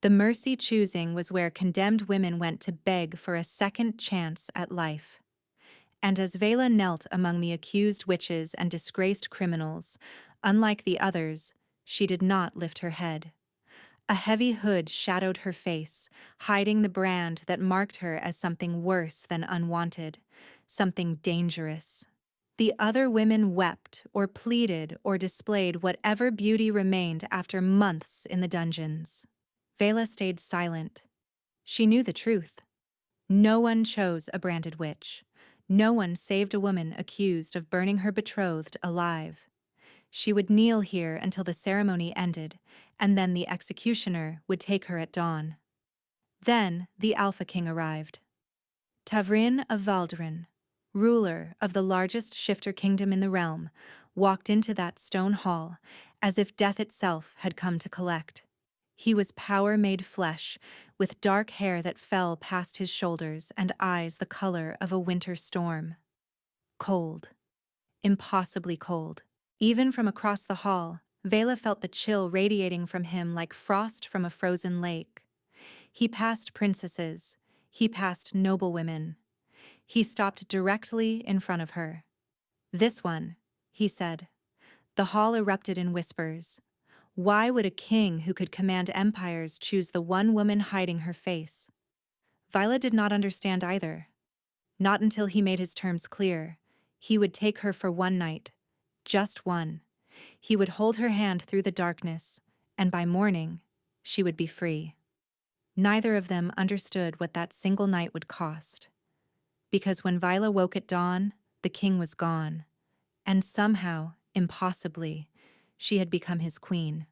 The mercy choosing was where condemned women went to beg for a second chance at life. And as Vela knelt among the accused witches and disgraced criminals, unlike the others, she did not lift her head. A heavy hood shadowed her face, hiding the brand that marked her as something worse than unwanted, something dangerous. The other women wept or pleaded or displayed whatever beauty remained after months in the dungeons. Vela stayed silent. She knew the truth. No one chose a branded witch. No one saved a woman accused of burning her betrothed alive. She would kneel here until the ceremony ended, and then the executioner would take her at dawn. Then the Alpha King arrived. Tavrin of Valdrin, ruler of the largest shifter kingdom in the realm, walked into that stone hall as if death itself had come to collect. He was power made flesh, with dark hair that fell past his shoulders and eyes the color of a winter storm. Cold. Impossibly cold. Even from across the hall, Vela felt the chill radiating from him like frost from a frozen lake. He passed princesses. He passed noblewomen. He stopped directly in front of her. "This one," he said. The hall erupted in whispers. Why would a king who could command empires choose the one woman hiding her face? Viola did not understand either. Not until he made his terms clear. He would take her for one night. Just one. He would hold her hand through the darkness, and by morning, she would be free. Neither of them understood what that single night would cost. Because when Viola woke at dawn, the king was gone. And somehow, impossibly, she had become his queen.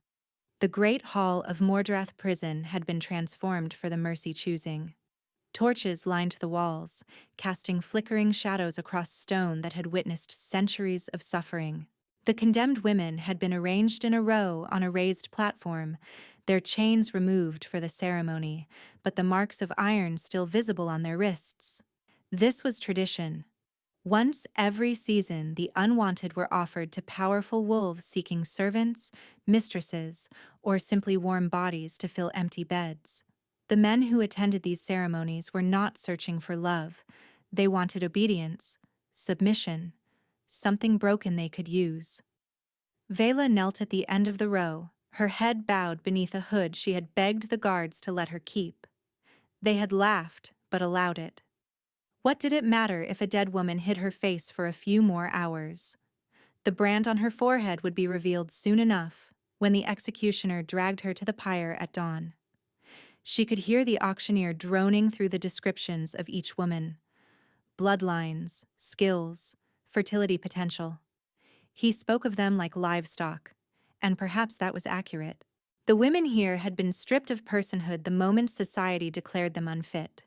The great hall of Mordrath prison had been transformed for the mercy choosing. Torches lined the walls, casting flickering shadows across stone that had witnessed centuries of suffering. The condemned women had been arranged in a row on a raised platform, their chains removed for the ceremony, but the marks of iron still visible on their wrists. This was tradition. Once every season, the unwanted were offered to powerful wolves seeking servants, mistresses, or simply warm bodies to fill empty beds. The men who attended these ceremonies were not searching for love. They wanted obedience, submission, something broken they could use. Vela knelt at the end of the row, her head bowed beneath a hood she had begged the guards to let her keep. They had laughed, but allowed it. What did it matter if a dead woman hid her face for a few more hours? The brand on her forehead would be revealed soon enough, when the executioner dragged her to the pyre at dawn. She could hear the auctioneer droning through the descriptions of each woman. Bloodlines, skills, fertility potential. He spoke of them like livestock, and perhaps that was accurate. The women here had been stripped of personhood the moment society declared them unfit.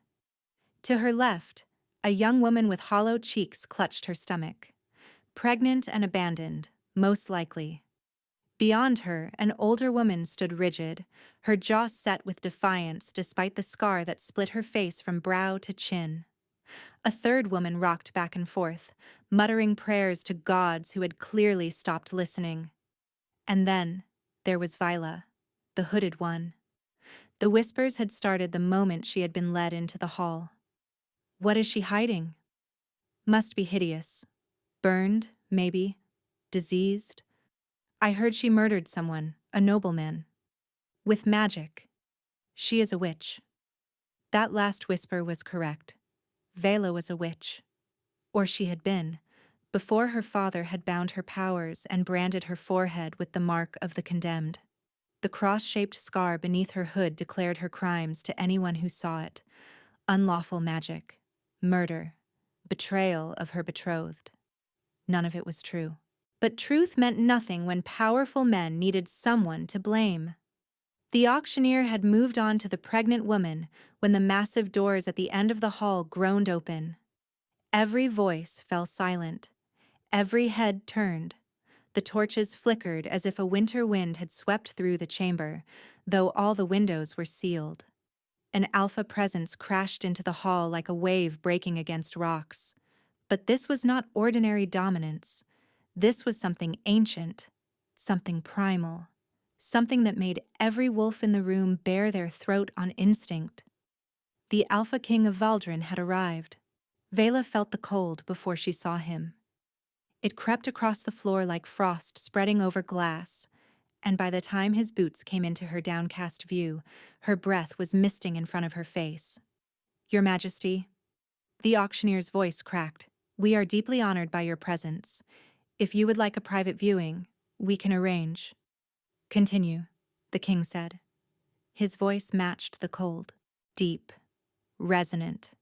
To her left, a young woman with hollow cheeks clutched her stomach. Pregnant and abandoned, most likely. Beyond her, an older woman stood rigid, her jaw set with defiance despite the scar that split her face from brow to chin. A third woman rocked back and forth, muttering prayers to gods who had clearly stopped listening. And then, there was Viola, the hooded one. The whispers had started the moment she had been led into the hall. What is she hiding? Must be hideous. Burned, maybe. Diseased. I heard she murdered someone, a nobleman. With magic. She is a witch. That last whisper was correct. Vela was a witch. Or she had been, before her father had bound her powers and branded her forehead with the mark of the condemned. The cross-shaped scar beneath her hood declared her crimes to anyone who saw it. Unlawful magic. Murder. Betrayal of her betrothed. None of it was true. But truth meant nothing when powerful men needed someone to blame. The auctioneer had moved on to the pregnant woman when the massive doors at the end of the hall groaned open. Every voice fell silent. Every head turned. The torches flickered as if a winter wind had swept through the chamber, though all the windows were sealed. An alpha presence crashed into the hall like a wave breaking against rocks. But this was not ordinary dominance. This was something ancient, something primal, something that made every wolf in the room bare their throat on instinct. The Alpha King of Valdrin had arrived. Vela felt the cold before she saw him. It crept across the floor like frost spreading over glass, and by the time his boots came into her downcast view, her breath was misting in front of her face. "Your Majesty," the auctioneer's voice cracked, "we are deeply honored by your presence. If you would like a private viewing, we can arrange." "Continue," the king said. His voice matched the cold, deep, resonant,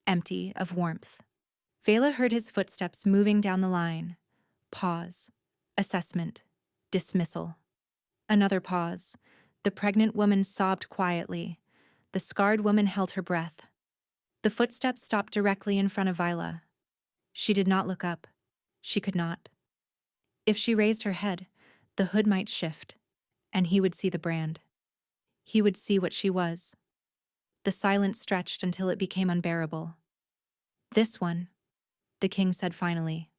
empty of warmth. Vela heard his footsteps moving down the line. Pause. Assessment. Dismissal. Another pause. The pregnant woman sobbed quietly. The scarred woman held her breath. The footsteps stopped directly in front of Vila. She did not look up. She could not. If she raised her head, the hood might shift, and he would see the brand. He would see what she was. The silence stretched until it became unbearable. "This one," the king said finally.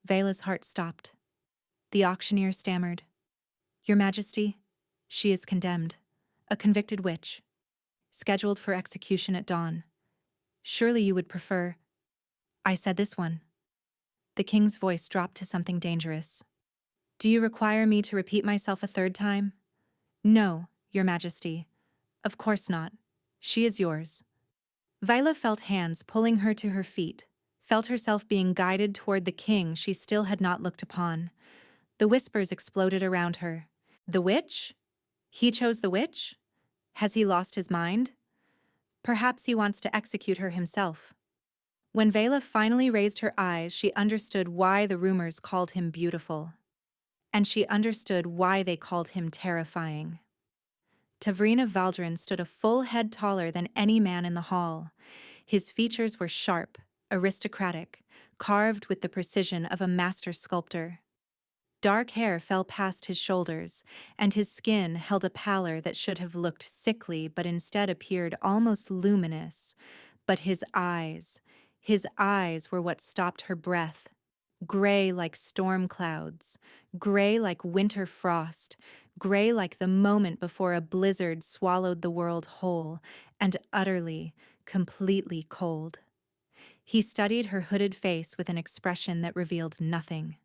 Vela's heart stopped. The auctioneer stammered, "Your Majesty, she is condemned, a convicted witch, scheduled for execution at dawn. Surely you would prefer—" "I said this one." The king's voice dropped to something dangerous. "Do you require me to repeat myself a third time?" "No, Your Majesty. Of course not. She is yours." Vila felt hands pulling her to her feet, felt herself being guided toward the king she still had not looked upon. The whispers exploded around her. "The witch? He chose the witch? Has he lost his mind? Perhaps he wants to execute her himself." When Vela finally raised her eyes, she understood why the rumors called him beautiful. And she understood why they called him terrifying. Tavrine of Valdrin stood a full head taller than any man in the hall. His features were sharp, aristocratic, carved with the precision of a master sculptor. Dark hair fell past his shoulders, and his skin held a pallor that should have looked sickly but instead appeared almost luminous. But his eyes were what stopped her breath. Gray like storm clouds, gray like winter frost, gray like the moment before a blizzard swallowed the world whole, and utterly, completely cold. He studied her hooded face with an expression that revealed nothing.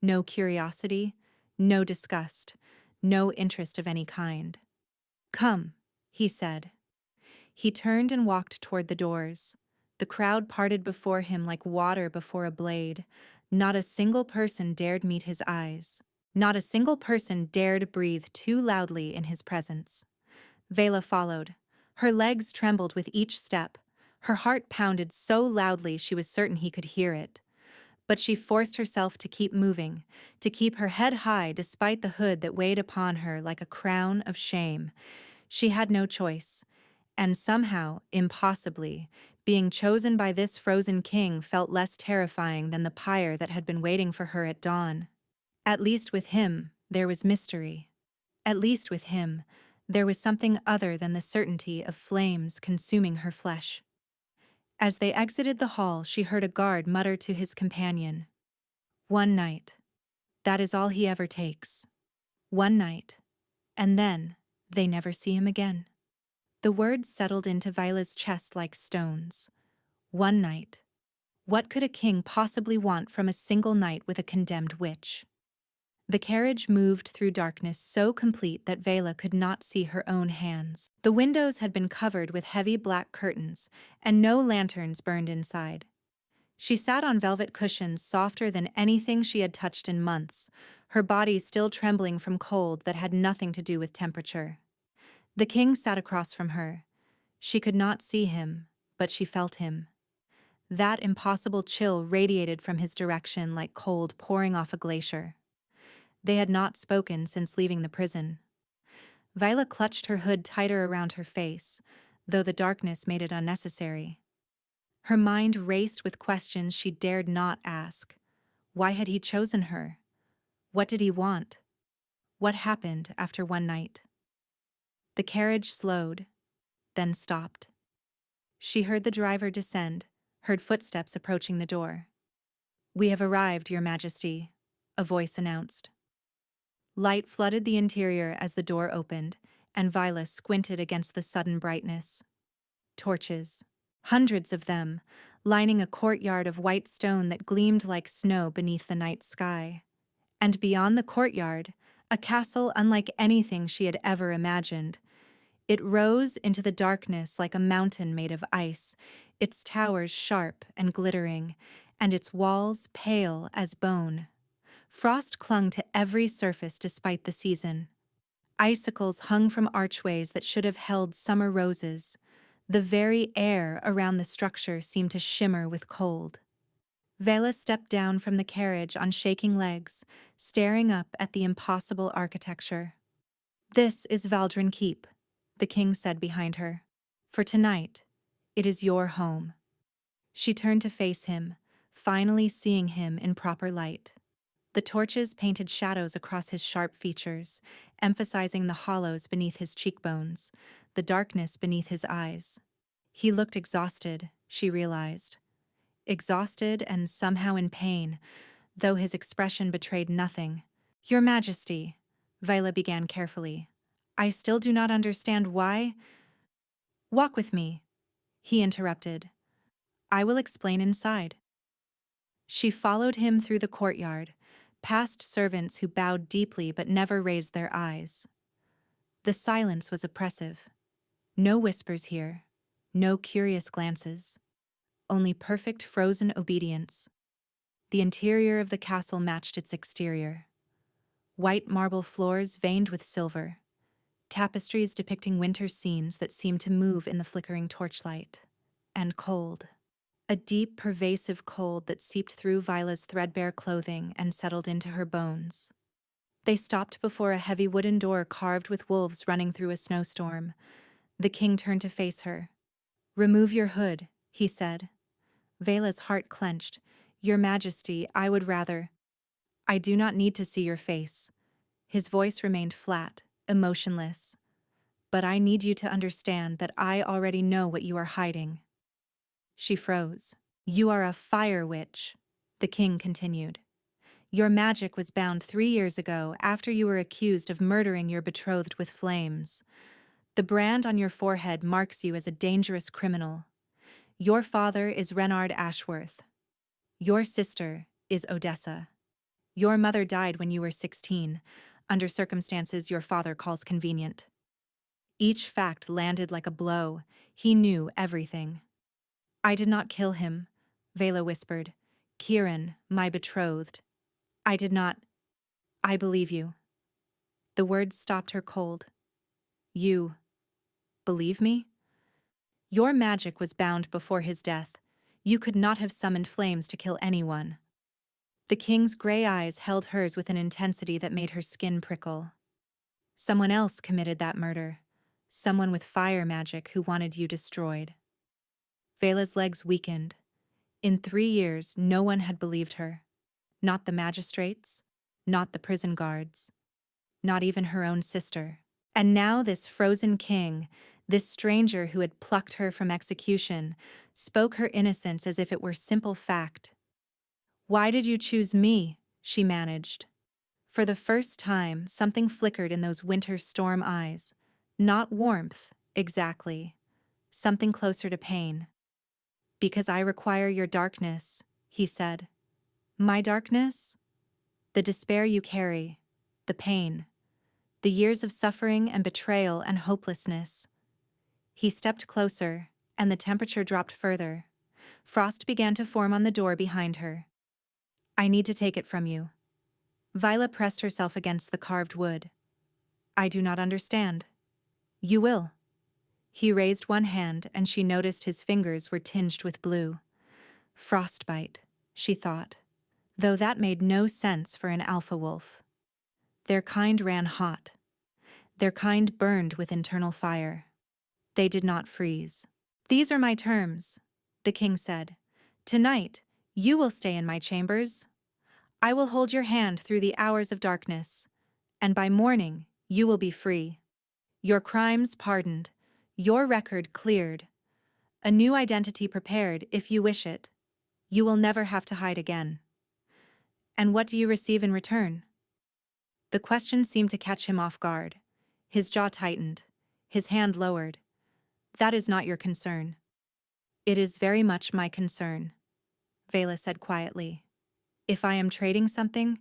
No curiosity, no disgust, no interest of any kind. "Come," he said. He turned and walked toward the doors. The crowd parted before him like water before a blade. Not a single person dared meet his eyes. Not a single person dared breathe too loudly in his presence. Vela followed. Her legs trembled with each step. Her heart pounded so loudly she was certain he could hear it. But she forced herself to keep moving, to keep her head high despite the hood that weighed upon her like a crown of shame. She had no choice. And somehow, impossibly, being chosen by this frozen king felt less terrifying than the pyre that had been waiting for her at dawn. At least with him, there was mystery. At least with him, there was something other than the certainty of flames consuming her flesh. As they exited the hall, she heard a guard mutter to his companion, "One night. That is all he ever takes. One night. And then, they never see him again." The words settled into Vila's chest like stones. One night. What could a king possibly want from a single night with a condemned witch? The carriage moved through darkness so complete that Vela could not see her own hands. The windows had been covered with heavy black curtains, and no lanterns burned inside. She sat on velvet cushions softer than anything she had touched in months, her body still trembling from cold that had nothing to do with temperature. The king sat across from her. She could not see him, but she felt him. That impossible chill radiated from his direction like cold pouring off a glacier. They had not spoken since leaving the prison. Vila clutched her hood tighter around her face, though the darkness made it unnecessary. Her mind raced with questions she dared not ask. Why had he chosen her? What did he want? What happened after one night? The carriage slowed, then stopped. She heard the driver descend, heard footsteps approaching the door. "We have arrived, Your Majesty," a voice announced. Light flooded the interior as the door opened, and Viola squinted against the sudden brightness. Torches. Hundreds of them, lining a courtyard of white stone that gleamed like snow beneath the night sky. And beyond the courtyard, a castle unlike anything she had ever imagined. It rose into the darkness like a mountain made of ice, its towers sharp and glittering, and its walls pale as bone. Frost clung to every surface despite the season. Icicles hung from archways that should have held summer roses. The very air around the structure seemed to shimmer with cold. Vela stepped down from the carriage on shaking legs, staring up at the impossible architecture. "This is Valdrin Keep," the king said behind her. "For tonight, it is your home." She turned to face him, finally seeing him in proper light. The torches painted shadows across his sharp features, emphasizing the hollows beneath his cheekbones, the darkness beneath his eyes. He looked exhausted, she realized. Exhausted and somehow in pain, though his expression betrayed nothing. "Your Majesty," Viola began carefully, "I still do not understand why—" "Walk with me," he interrupted. "I will explain inside." She followed him through the courtyard, past servants who bowed deeply but never raised their eyes. The silence was oppressive. No whispers here, no curious glances, only perfect frozen obedience. The interior of the castle matched its exterior. White marble floors veined with silver, tapestries depicting winter scenes that seemed to move in the flickering torchlight. And cold. A deep, pervasive cold that seeped through Viola's threadbare clothing and settled into her bones. They stopped before a heavy wooden door carved with wolves running through a snowstorm. The king turned to face her. "Remove your hood," he said. Vela's heart clenched. "Your Majesty, I would rather—" "I do not need to see your face." His voice remained flat, emotionless. "But I need you to understand that I already know what you are hiding." She froze. "You are a fire witch," the king continued. "Your magic was bound 3 years ago after you were accused of murdering your betrothed with flames. The brand on your forehead marks you as a dangerous criminal. Your father is Renard Ashworth. Your sister is Odessa. Your mother died when you were 16, under circumstances your father calls convenient." Each fact landed like a blow. He knew everything. "I did not kill him," Vela whispered. "Kieran, my betrothed. I did not—" "I believe you." The words stopped her cold. "You believe me?" "Your magic was bound before his death. You could not have summoned flames to kill anyone." The king's gray eyes held hers with an intensity that made her skin prickle. "Someone else committed that murder. Someone with fire magic who wanted you destroyed." Vela's legs weakened. In 3 years, no one had believed her. Not the magistrates, not the prison guards, not even her own sister. And now this frozen king, this stranger who had plucked her from execution, spoke her innocence as if it were simple fact. "Why did you choose me?" she managed. For the first time, something flickered in those winter storm eyes. Not warmth, exactly. Something closer to pain. "Because I require your darkness," he said. "My darkness?" "The despair you carry, the pain, the years of suffering and betrayal and hopelessness." He stepped closer, and the temperature dropped further. Frost began to form on the door behind her. "I need to take it from you." Viola pressed herself against the carved wood. "I do not understand." "You will." He raised one hand, and she noticed his fingers were tinged with blue. Frostbite, she thought, though that made no sense for an alpha wolf. Their kind ran hot. Their kind burned with internal fire. They did not freeze. "These are my terms," the king said. "Tonight, you will stay in my chambers. I will hold your hand through the hours of darkness, and by morning, you will be free. Your crimes pardoned, your record cleared, a new identity prepared if you wish it. You will never have to hide again." "And what do you receive in return?" The question seemed to catch him off guard. His jaw tightened. His hand lowered. "That is not your concern." "It is very much my concern," Vela said quietly. "If I am trading something,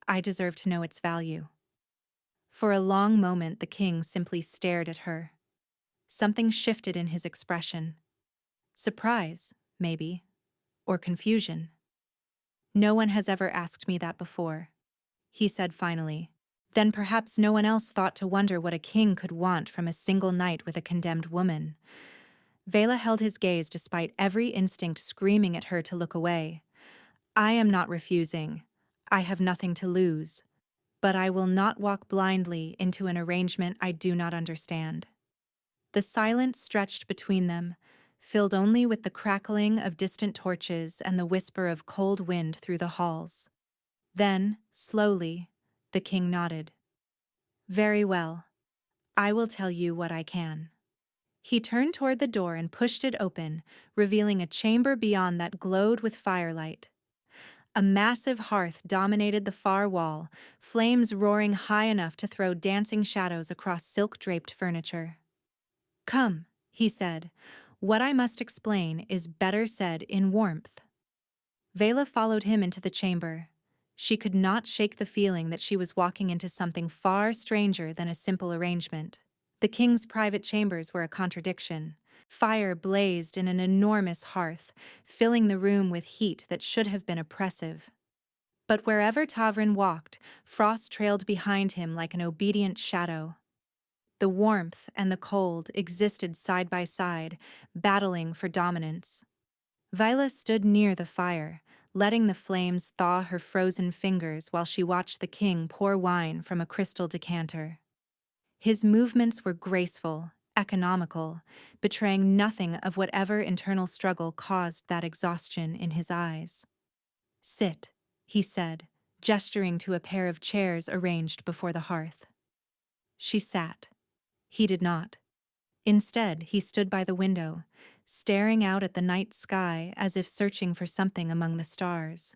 I deserve to know its value." For a long moment the king simply stared at her. Something shifted in his expression. Surprise, maybe, or confusion. "No one has ever asked me that before," he said finally. Then perhaps no one else thought to wonder what a king could want from a single night with a condemned woman. Vela held his gaze despite every instinct screaming at her to look away. "I am not refusing. I have nothing to lose. But I will not walk blindly into an arrangement I do not understand." The silence stretched between them, filled only with the crackling of distant torches and the whisper of cold wind through the halls. Then, slowly, the king nodded. "Very well. I will tell you what I can." He turned toward the door and pushed it open, revealing a chamber beyond that glowed with firelight. A massive hearth dominated the far wall, flames roaring high enough to throw dancing shadows across silk-draped furniture. "Come," he said. "What I must explain is better said in warmth." Vela followed him into the chamber. She could not shake the feeling that she was walking into something far stranger than a simple arrangement. The king's private chambers were a contradiction. Fire blazed in an enormous hearth, filling the room with heat that should have been oppressive. But wherever Tavrin walked, frost trailed behind him like an obedient shadow. The warmth and the cold existed side by side, battling for dominance. Viola stood near the fire, letting the flames thaw her frozen fingers while she watched the king pour wine from a crystal decanter. His movements were graceful, economical, betraying nothing of whatever internal struggle caused that exhaustion in his eyes. "Sit," he said, gesturing to a pair of chairs arranged before the hearth. She sat. He did not. Instead, he stood by the window, staring out at the night sky as if searching for something among the stars.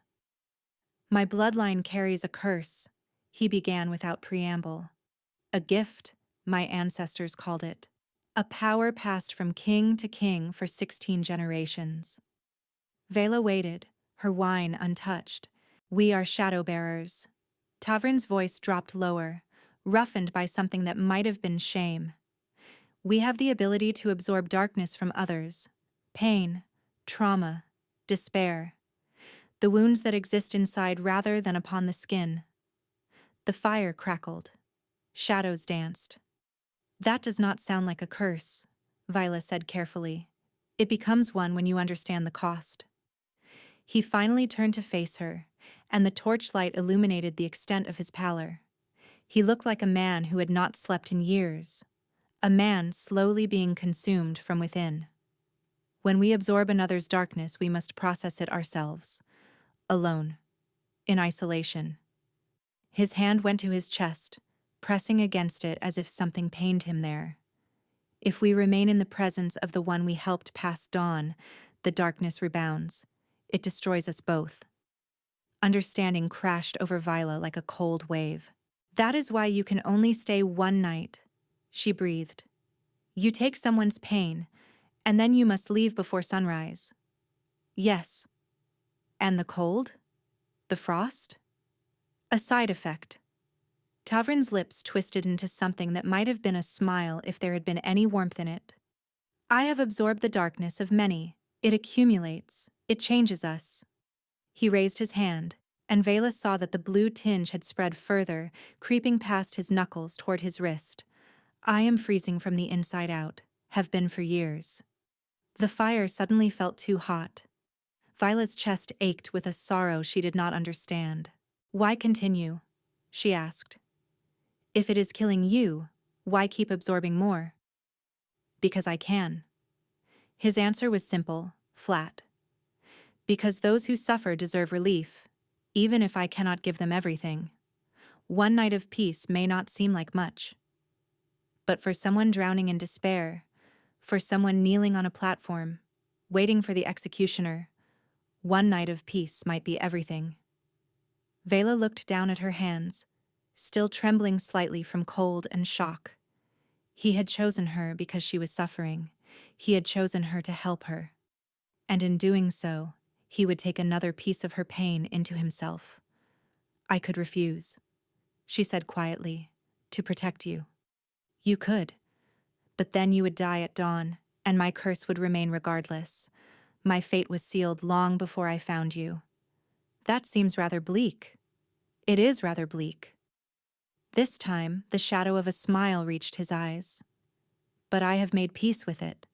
"My bloodline carries a curse," he began without preamble. "A gift," my ancestors called it. "A power passed from king to king for 16 generations." Vela waited, her wine untouched. "We are shadow bearers." Tavrin's voice dropped lower, roughened by something that might have been shame. "We have the ability to absorb darkness from others, pain, trauma, despair, the wounds that exist inside rather than upon the skin." The fire crackled. Shadows danced. "That does not sound like a curse," Viola said carefully. "It becomes one when you understand the cost." He finally turned to face her, and the torchlight illuminated the extent of his pallor. He looked like a man who had not slept in years, a man slowly being consumed from within. "When we absorb another's darkness, we must process it ourselves, alone, in isolation." His hand went to his chest, pressing against it as if something pained him there. "If we remain in the presence of the one we helped pass dawn, the darkness rebounds. It destroys us both." Understanding crashed over Viola like a cold wave. "That is why you can only stay one night," she breathed. "You take someone's pain, and then you must leave before sunrise." "Yes." "And the cold? The frost?" "A side effect." Tavrin's lips twisted into something that might have been a smile if there had been any warmth in it. "I have absorbed the darkness of many. It accumulates. It changes us." He raised his hand, and Vela saw that the blue tinge had spread further, creeping past his knuckles toward his wrist. "I am freezing from the inside out, have been for years." The fire suddenly felt too hot. Viola's chest ached with a sorrow she did not understand. "Why continue?" she asked. "If it is killing you, why keep absorbing more?" "Because I can." His answer was simple, flat. "Because those who suffer deserve relief, even if I cannot give them everything. One night of peace may not seem like much. But for someone drowning in despair, for someone kneeling on a platform, waiting for the executioner, one night of peace might be everything." Vela looked down at her hands, still trembling slightly from cold and shock. He had chosen her because she was suffering. He had chosen her to help her. And in doing so, he would take another piece of her pain into himself. I could refuse, she said quietly, to protect you. You could, but then you would die at dawn, and my curse would remain regardless. My fate was sealed long before I found you. That seems rather bleak. It is rather bleak. This time, the shadow of a smile reached his eyes. But I have made peace with it.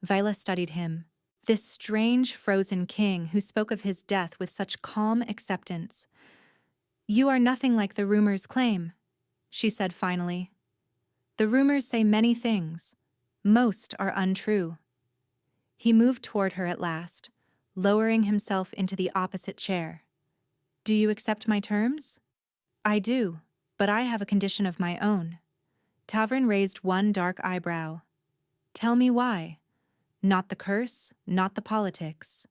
Viola studied him, this strange frozen king who spoke of his death with such calm acceptance. You are nothing like the rumors claim, she said finally. The rumors say many things. Most are untrue. He moved toward her at last, lowering himself into the opposite chair. Do you accept my terms? I do, but I have a condition of my own. Tavern raised one dark eyebrow. Tell me why. Not the curse, not the politics.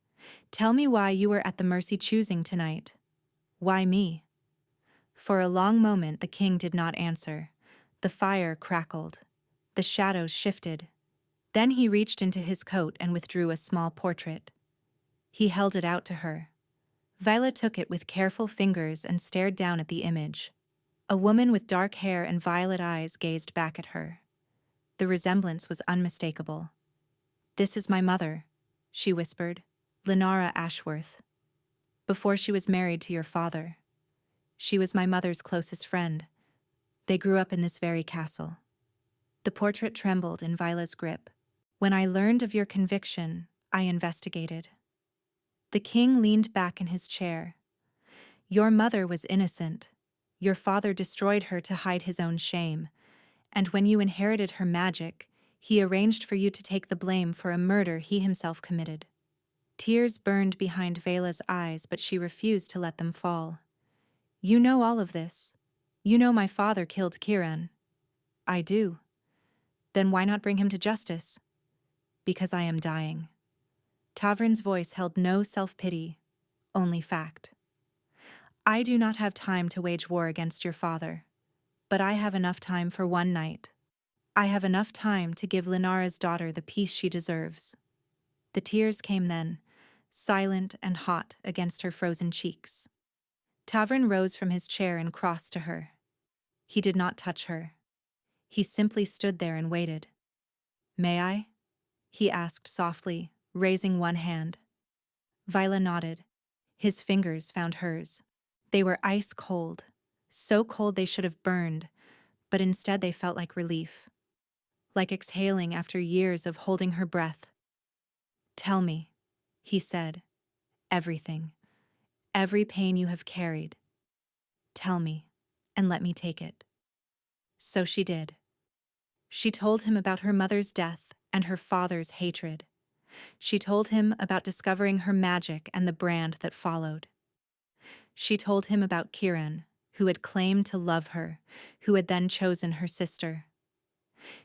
Tell me why you were at the mercy choosing tonight. Why me? For a long moment the king did not answer. The fire crackled. The shadows shifted. Then he reached into his coat and withdrew a small portrait. He held it out to her. Viola took it with careful fingers and stared down at the image. A woman with dark hair and violet eyes gazed back at her. The resemblance was unmistakable. This is my mother, she whispered, Lenara Ashworth. Before she was married to your father. She was my mother's closest friend. They grew up in this very castle. The portrait trembled in Viola's grip. When I learned of your conviction, I investigated. The king leaned back in his chair. Your mother was innocent. Your father destroyed her to hide his own shame. And when you inherited her magic, he arranged for you to take the blame for a murder he himself committed. Tears burned behind Vela's eyes, but she refused to let them fall. You know all of this. You know my father killed Kiran. I do. Then why not bring him to justice? Because I am dying. Tavern's voice held no self-pity, only fact. I do not have time to wage war against your father, but I have enough time for one night. I have enough time to give Lenara's daughter the peace she deserves. The tears came then, silent and hot against her frozen cheeks. Tavern rose from his chair and crossed to her. He did not touch her. He simply stood there and waited. May I? He asked softly, raising one hand. Viola nodded. His fingers found hers. They were ice cold, so cold they should have burned, but instead they felt like relief. Like exhaling after years of holding her breath. Tell me, he said, everything, every pain you have carried. Tell me, and let me take it. So she did. She told him about her mother's death and her father's hatred. She told him about discovering her magic and the brand that followed. She told him about Kiran, who had claimed to love her, who had then chosen her sister.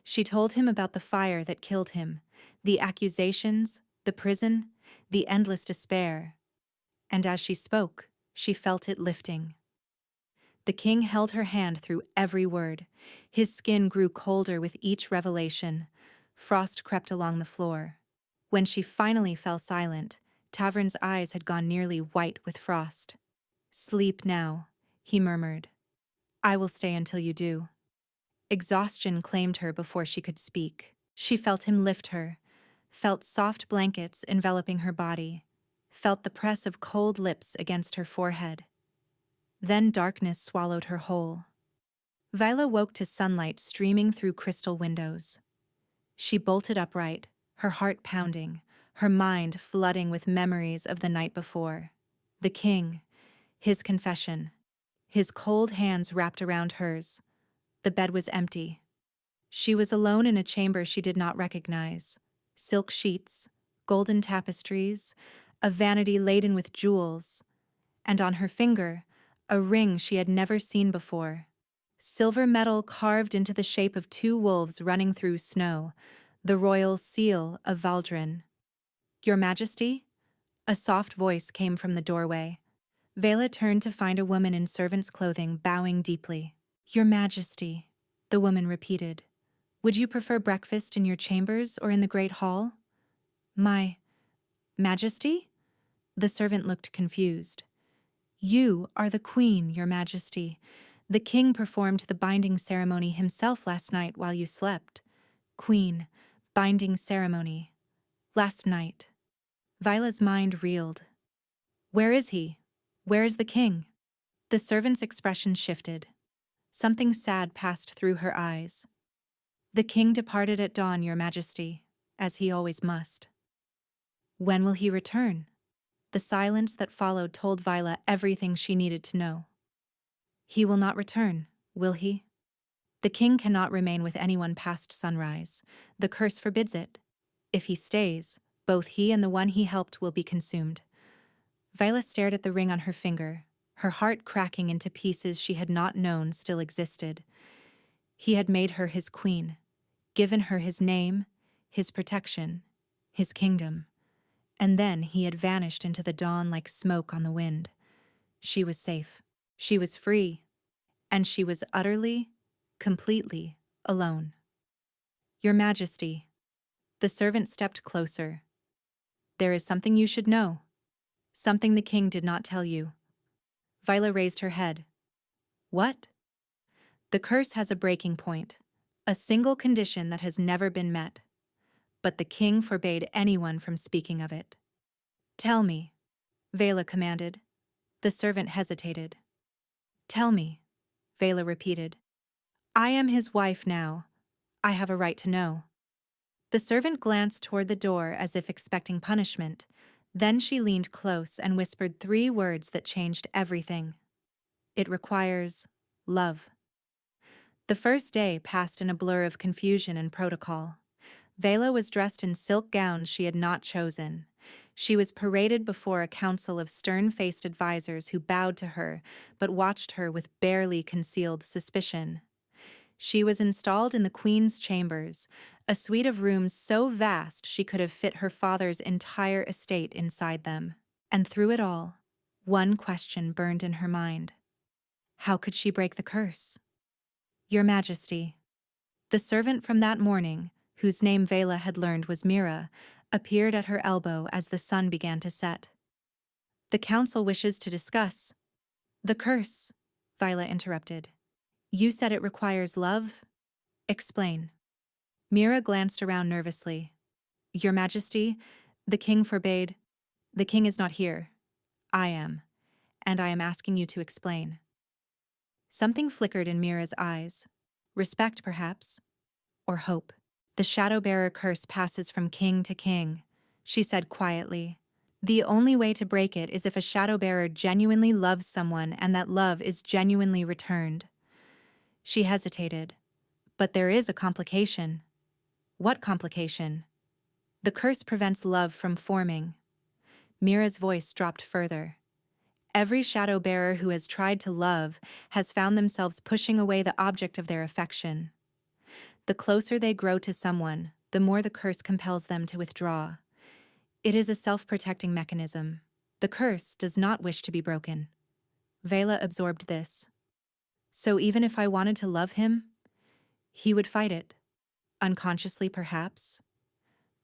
She told him about the fire that killed him, the accusations, the prison, the endless despair. And as she spoke, she felt it lifting. The king held her hand through every word. His skin grew colder with each revelation. Frost crept along the floor. When she finally fell silent, Tavern's eyes had gone nearly white with frost. Sleep now, he murmured. I will stay until you do. Exhaustion claimed her before she could speak. She felt him lift her, felt soft blankets enveloping her body, felt the press of cold lips against her forehead. Then darkness swallowed her whole. Viola woke to sunlight streaming through crystal windows. She bolted upright, her heart pounding, her mind flooding with memories of the night before. The king, his confession, his cold hands wrapped around hers. The bed was empty. She was alone in a chamber she did not recognize. Silk sheets, golden tapestries, a vanity laden with jewels, and on her finger, a ring she had never seen before. Silver metal carved into the shape of two wolves running through snow, the royal seal of Valdrin. Your Majesty? A soft voice came from the doorway. Vela turned to find a woman in servant's clothing bowing deeply. "Your Majesty," the woman repeated. "Would you prefer breakfast in your chambers or in the great hall?" "My Majesty?" The servant looked confused. "You are the queen, Your Majesty. The king performed the binding ceremony himself last night while you slept." Queen, binding ceremony. Last night. Vila's mind reeled. "Where is he? Where is the king?" The servant's expression shifted. Something sad passed through her eyes. "The king departed at dawn, Your Majesty, as he always must." "When will he return?" The silence that followed told Vila everything she needed to know. "He will not return, will he? The king cannot remain with anyone past sunrise. The curse forbids it. If he stays, both he and the one he helped will be consumed." Vila stared at the ring on her finger, her heart cracking into pieces she had not known still existed. He had made her his queen, given her his name, his protection, his kingdom. And then he had vanished into the dawn like smoke on the wind. She was safe. She was free. And she was utterly, completely alone. "Your Majesty." The servant stepped closer. "There is something you should know. Something the king did not tell you." Vila raised her head. "What?" "The curse has a breaking point, a single condition that has never been met. But the king forbade anyone from speaking of it." "Tell me," Vela commanded. The servant hesitated. "Tell me," Vela repeated. "I am his wife now. I have a right to know." The servant glanced toward the door as if expecting punishment. Then she leaned close and whispered 3 words that changed everything. "It requires love." The first day passed in a blur of confusion and protocol. Vela was dressed in silk gowns she had not chosen. She was paraded before a council of stern-faced advisors who bowed to her but watched her with barely concealed suspicion. She was installed in the Queen's chambers, a suite of rooms so vast she could have fit her father's entire estate inside them. And through it all, one question burned in her mind. How could she break the curse? "Your Majesty." The servant from that morning, whose name Vela had learned was Mira, appeared at her elbow as the sun began to set. "The council wishes to discuss." "The curse," Vila interrupted. "You said it requires love? Explain." Mira glanced around nervously. "Your Majesty, the king forbade—" "The king is not here. I am, and I am asking you to explain." Something flickered in Mira's eyes. Respect, perhaps, or hope. "The shadow-bearer curse passes from king to king," she said quietly. "The only way to break it is if a shadow-bearer genuinely loves someone and that love is genuinely returned." She hesitated. "But there is a complication." "What complication?" "The curse prevents love from forming." Mira's voice dropped further. "Every shadow-bearer who has tried to love has found themselves pushing away the object of their affection. The closer they grow to someone, the more the curse compels them to withdraw. It is a self-protecting mechanism. The curse does not wish to be broken." Vela absorbed this. "So even if I wanted to love him, he would fight it. Unconsciously, perhaps.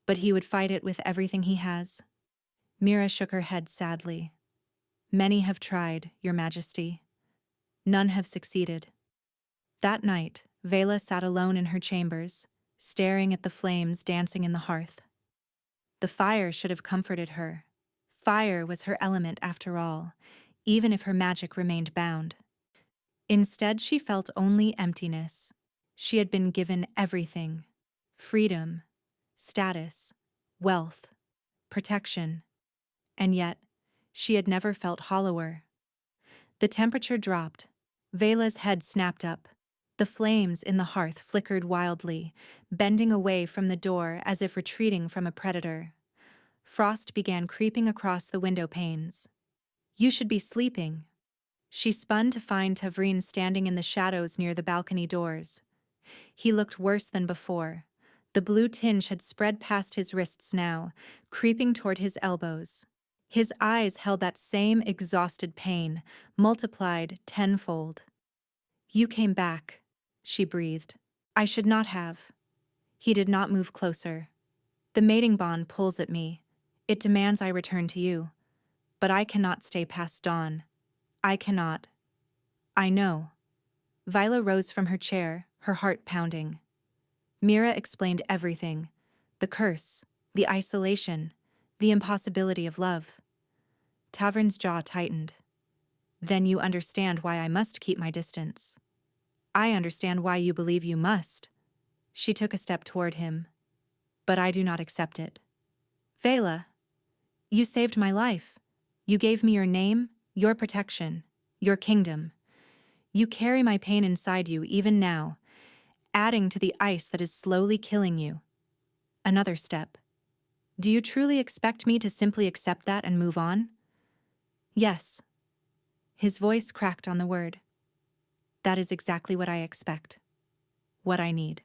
But he would fight it with everything he has." Mira shook her head sadly. "Many have tried, Your Majesty. None have succeeded." That night, Vela sat alone in her chambers, staring at the flames dancing in the hearth. The fire should have comforted her. Fire was her element after all, even if her magic remained bound. Instead, she felt only emptiness. She had been given everything: freedom, status, wealth, protection. And yet, she had never felt hollower. The temperature dropped. Vela's head snapped up. The flames in the hearth flickered wildly, bending away from the door as if retreating from a predator. Frost began creeping across the window panes. "You should be sleeping." She spun to find Tavrin standing in the shadows near the balcony doors. He looked worse than before. The blue tinge had spread past his wrists now, creeping toward his elbows. His eyes held that same exhausted pain, multiplied tenfold. "You came back," she breathed. "I should not have." He did not move closer. "The mating bond pulls at me. It demands I return to you. But I cannot stay past dawn. I cannot." "I know." Viola rose from her chair, her heart pounding. Mira explained everything: the curse, the isolation, the impossibility of love. Tavern's jaw tightened. "Then you understand why I must keep my distance." "I understand why you believe you must." She took a step toward him. "But I do not accept it." "Vela, you saved my life. You gave me your name, your protection, your kingdom. You carry my pain inside you even now, adding to the ice that is slowly killing you." Another step. "Do you truly expect me to simply accept that and move on?" "Yes." His voice cracked on the word. "That is exactly what I expect. What I need."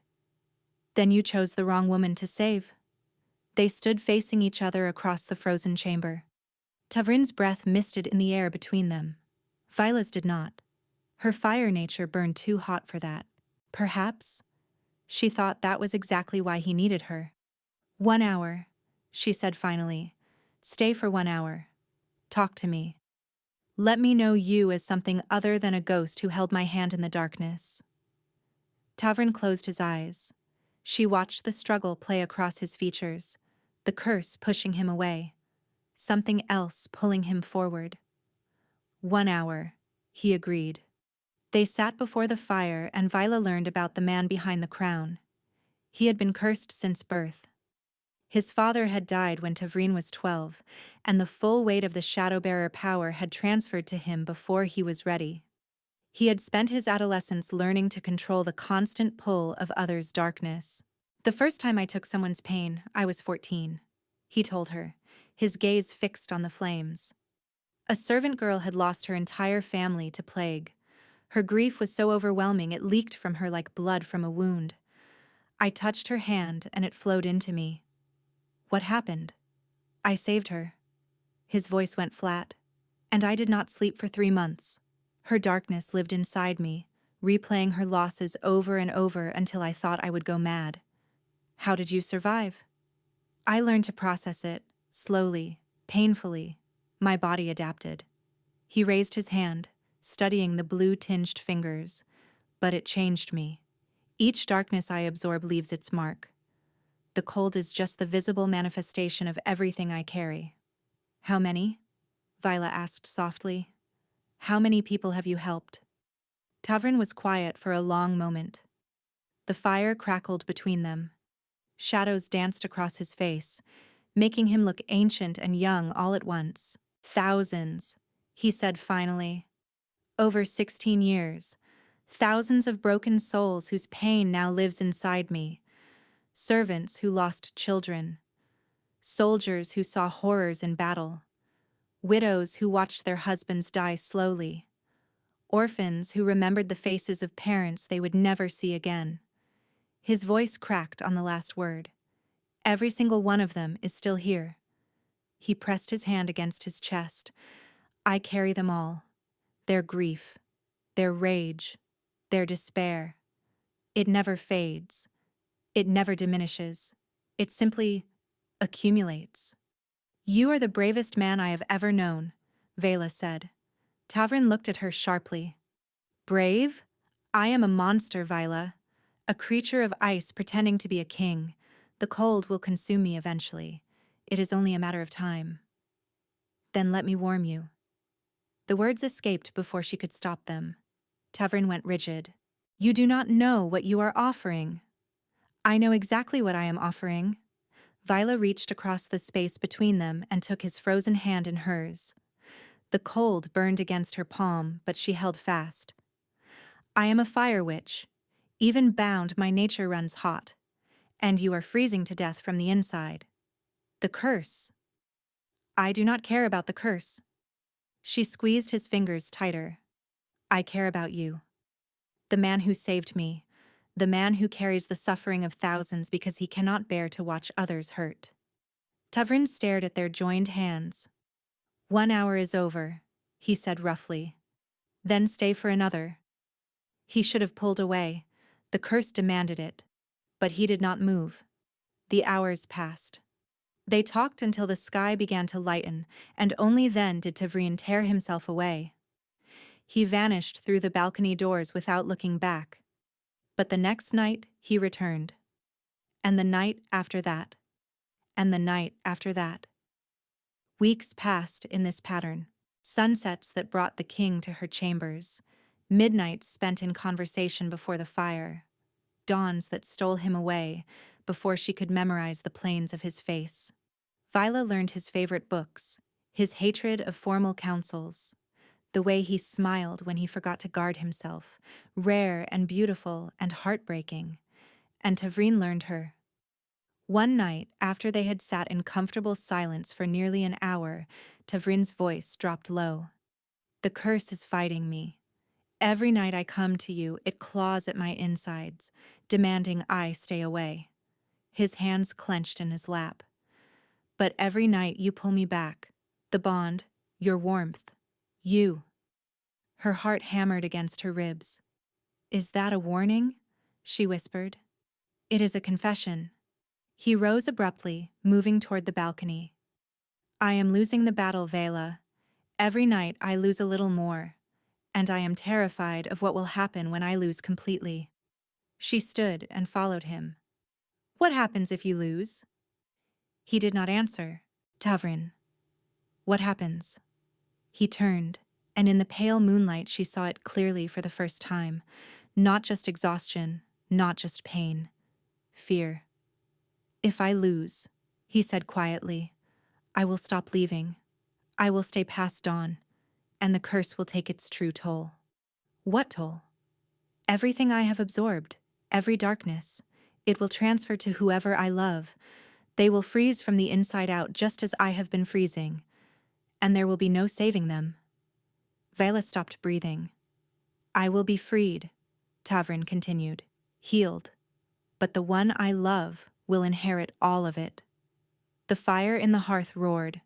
"Then you chose the wrong woman to save." They stood facing each other across the frozen chamber. Tavrin's breath misted in the air between them. Viola's did not. Her fire nature burned too hot for that. Perhaps, she thought, that was exactly why he needed her. "1 hour," she said finally. "Stay for 1 hour. Talk to me. Let me know you as something other than a ghost who held my hand in the darkness." Tavrin closed his eyes. She watched the struggle play across his features, the curse pushing him away, something else pulling him forward. 1 hour, he agreed. They sat before the fire and Viola learned about the man behind the crown. He had been cursed since birth. His father had died when Tavrin was 12, and the full weight of the Shadowbearer power had transferred to him before he was ready. He had spent his adolescence learning to control the constant pull of others' darkness. "The first time I took someone's pain, I was 14, he told her, his gaze fixed on the flames. A servant girl had lost her entire family to plague. Her grief was so overwhelming it leaked from her like blood from a wound. I touched her hand and it flowed into me. What happened? I saved her." His voice went flat. "And I did not sleep for 3 months. Her darkness lived inside me, replaying her losses over and over until I thought I would go mad." "How did you survive?" "I learned to process it, slowly, painfully. My body adapted." He raised his hand, studying the blue-tinged fingers. "But it changed me. Each darkness I absorb leaves its mark. The cold is just the visible manifestation of everything I carry." "How many?" Viola asked softly. "How many people have you helped?" Tavrin was quiet for a long moment. The fire crackled between them. Shadows danced across his face, making him look ancient and young all at once. "Thousands," he said finally. "Over 16 years. Thousands of broken souls whose pain now lives inside me. Servants who lost children. Soldiers who saw horrors in battle. Widows who watched their husbands die slowly. Orphans who remembered the faces of parents they would never see again." His voice cracked on the last word. "Every single one of them is still here." He pressed his hand against his chest. "I carry them all. Their grief, their rage, their despair. It never fades. It never diminishes. It simply accumulates." "You are the bravest man I have ever known," Vela said. Tavrin looked at her sharply. "Brave? I am a monster, Viola. A creature of ice pretending to be a king. The cold will consume me eventually. It is only a matter of time." "Then let me warm you." The words escaped before she could stop them. Tavrin went rigid. "You do not know what you are offering." "I know exactly what I am offering." Viola reached across the space between them and took his frozen hand in hers. The cold burned against her palm, but she held fast. "I am a fire witch. Even bound, my nature runs hot. And you are freezing to death from the inside. The curse." "I do not care about the curse." She squeezed his fingers tighter. "I care about you. The man who saved me. The man who carries the suffering of thousands because he cannot bear to watch others hurt." Tavrin stared at their joined hands. 1 hour is over, he said roughly. Then stay for another. He should have pulled away. The curse demanded it. But he did not move. The hours passed. They talked until the sky began to lighten, and only then did Tavrin tear himself away. He vanished through the balcony doors without looking back. But the next night he returned. And the night after that. And the night after that. Weeks passed in this pattern. Sunsets that brought the king to her chambers. Midnights spent in conversation before the fire. Dawns that stole him away before she could memorize the planes of his face. Vila learned his favorite books, his hatred of formal councils, the way he smiled when he forgot to guard himself, rare and beautiful and heartbreaking, and Tavrin learned her. One night, after they had sat in comfortable silence for nearly an hour, Tavrin's voice dropped low. The curse is fighting me. Every night I come to you, it claws at my insides, demanding I stay away. His hands clenched in his lap. But every night you pull me back. The bond, your warmth, you. Her heart hammered against her ribs. Is that a warning? She whispered. It is a confession. He rose abruptly, moving toward the balcony. I am losing the battle, Vela. Every night I lose a little more, and I am terrified of what will happen when I lose completely. She stood and followed him. What happens if you lose? He did not answer. Tavrin. What happens? He turned, and in the pale moonlight she saw it clearly for the first time. Not just exhaustion, not just pain. Fear. If I lose, he said quietly, I will stop leaving. I will stay past dawn, and the curse will take its true toll. What toll? Everything I have absorbed, every darkness. It will transfer to whoever I love. They will freeze from the inside out just as I have been freezing, and there will be no saving them. Vela stopped breathing. I will be freed, Tavrin continued, healed. But the one I love will inherit all of it. The fire in the hearth roared.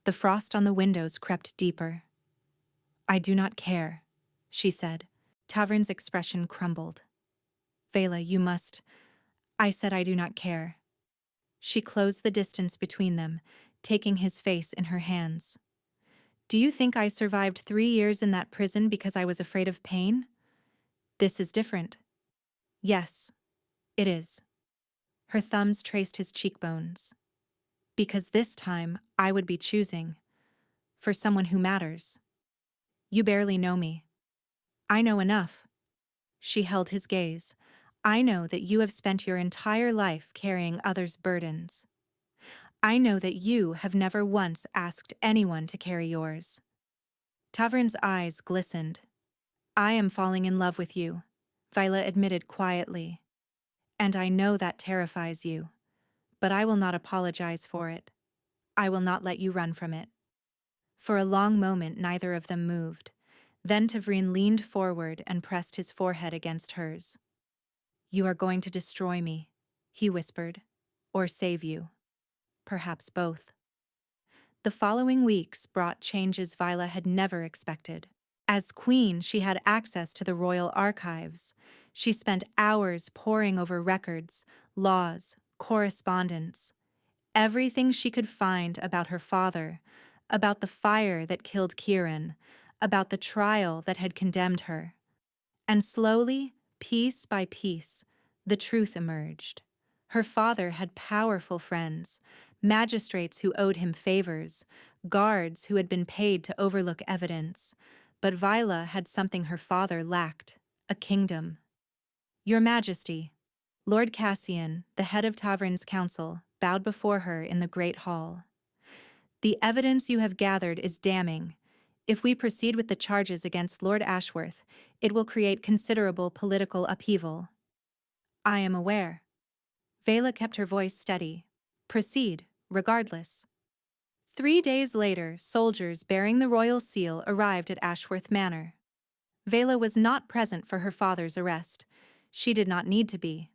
The frost on the windows crept deeper. I do not care, she said. Tavrin's expression crumbled. Vela, you must. I said I do not care. She closed the distance between them, taking his face in her hands. Do you think I survived 3 years in that prison because I was afraid of pain? This is different. Yes, it is. Her thumbs traced his cheekbones. Because this time I would be choosing. For someone who matters. You barely know me. I know enough. She held his gaze. I know that you have spent your entire life carrying others' burdens. I know that you have never once asked anyone to carry yours. Tavrin's eyes glistened. I am falling in love with you, Vila admitted quietly. And I know that terrifies you. But I will not apologize for it. I will not let you run from it. For a long moment neither of them moved. Then Tavrin leaned forward and pressed his forehead against hers. You are going to destroy me, he whispered, or save you. Perhaps both. The following weeks brought changes Vila had never expected. As queen, she had access to the royal archives. She spent hours poring over records, laws, correspondence, everything she could find about her father, about the fire that killed Kieran, about the trial that had condemned her. And slowly, piece by piece, the truth emerged. Her father had powerful friends, magistrates who owed him favors, guards who had been paid to overlook evidence. But Vila had something her father lacked, a kingdom. Your Majesty, Lord Cassian, the head of Tavrin's council, bowed before her in the great hall. The evidence you have gathered is damning. If we proceed with the charges against Lord Ashworth, it will create considerable political upheaval. I am aware. Vela kept her voice steady. Proceed, regardless. 3 days later, soldiers bearing the royal seal arrived at Ashworth Manor. Vela was not present for her father's arrest. She did not need to be.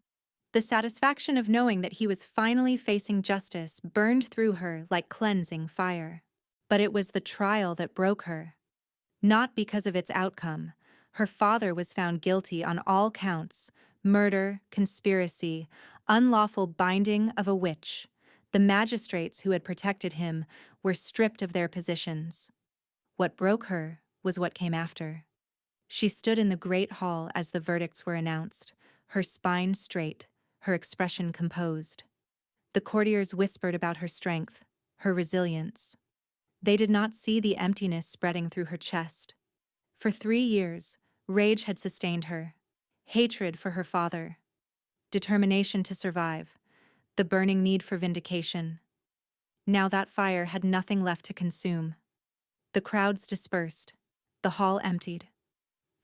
The satisfaction of knowing that he was finally facing justice burned through her like cleansing fire. But it was the trial that broke her. Not because of its outcome. Her father was found guilty on all counts: murder, conspiracy, unlawful binding of a witch. The magistrates who had protected him were stripped of their positions. What broke her was what came after. She stood in the great hall as the verdicts were announced, her spine straight, her expression composed. The courtiers whispered about her strength, her resilience. They did not see the emptiness spreading through her chest. For 3 years, rage had sustained her. Hatred for her father. Determination to survive. The burning need for vindication. Now that fire had nothing left to consume. The crowds dispersed. The hall emptied.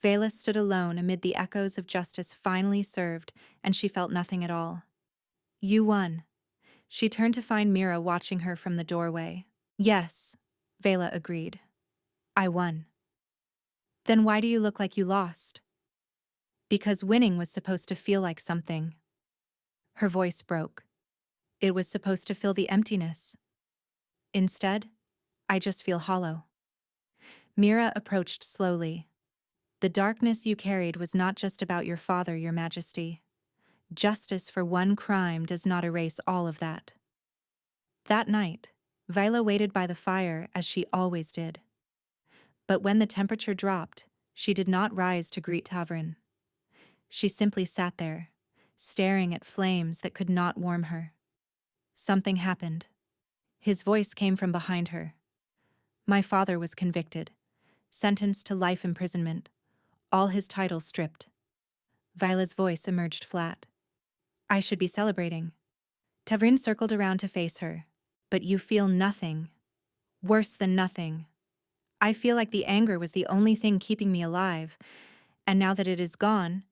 Vela stood alone amid the echoes of justice finally served, and she felt nothing at all. You won. She turned to find Mira watching her from the doorway. Yes, Vela agreed. I won. Then why do you look like you lost? Because winning was supposed to feel like something. Her voice broke. It was supposed to fill the emptiness. Instead, I just feel hollow. Mira approached slowly. The darkness you carried was not just about your father, Your Majesty. Justice for one crime does not erase all of that. That night, Vila waited by the fire as she always did. But when the temperature dropped, she did not rise to greet Tavrin. She simply sat there, staring at flames that could not warm her. Something happened. His voice came from behind her. My father was convicted, sentenced to life imprisonment, all his titles stripped. Vila's voice emerged flat. I should be celebrating. Tavrin circled around to face her. But you feel nothing. Worse than nothing. I feel like the anger was the only thing keeping me alive, and now that it is gone,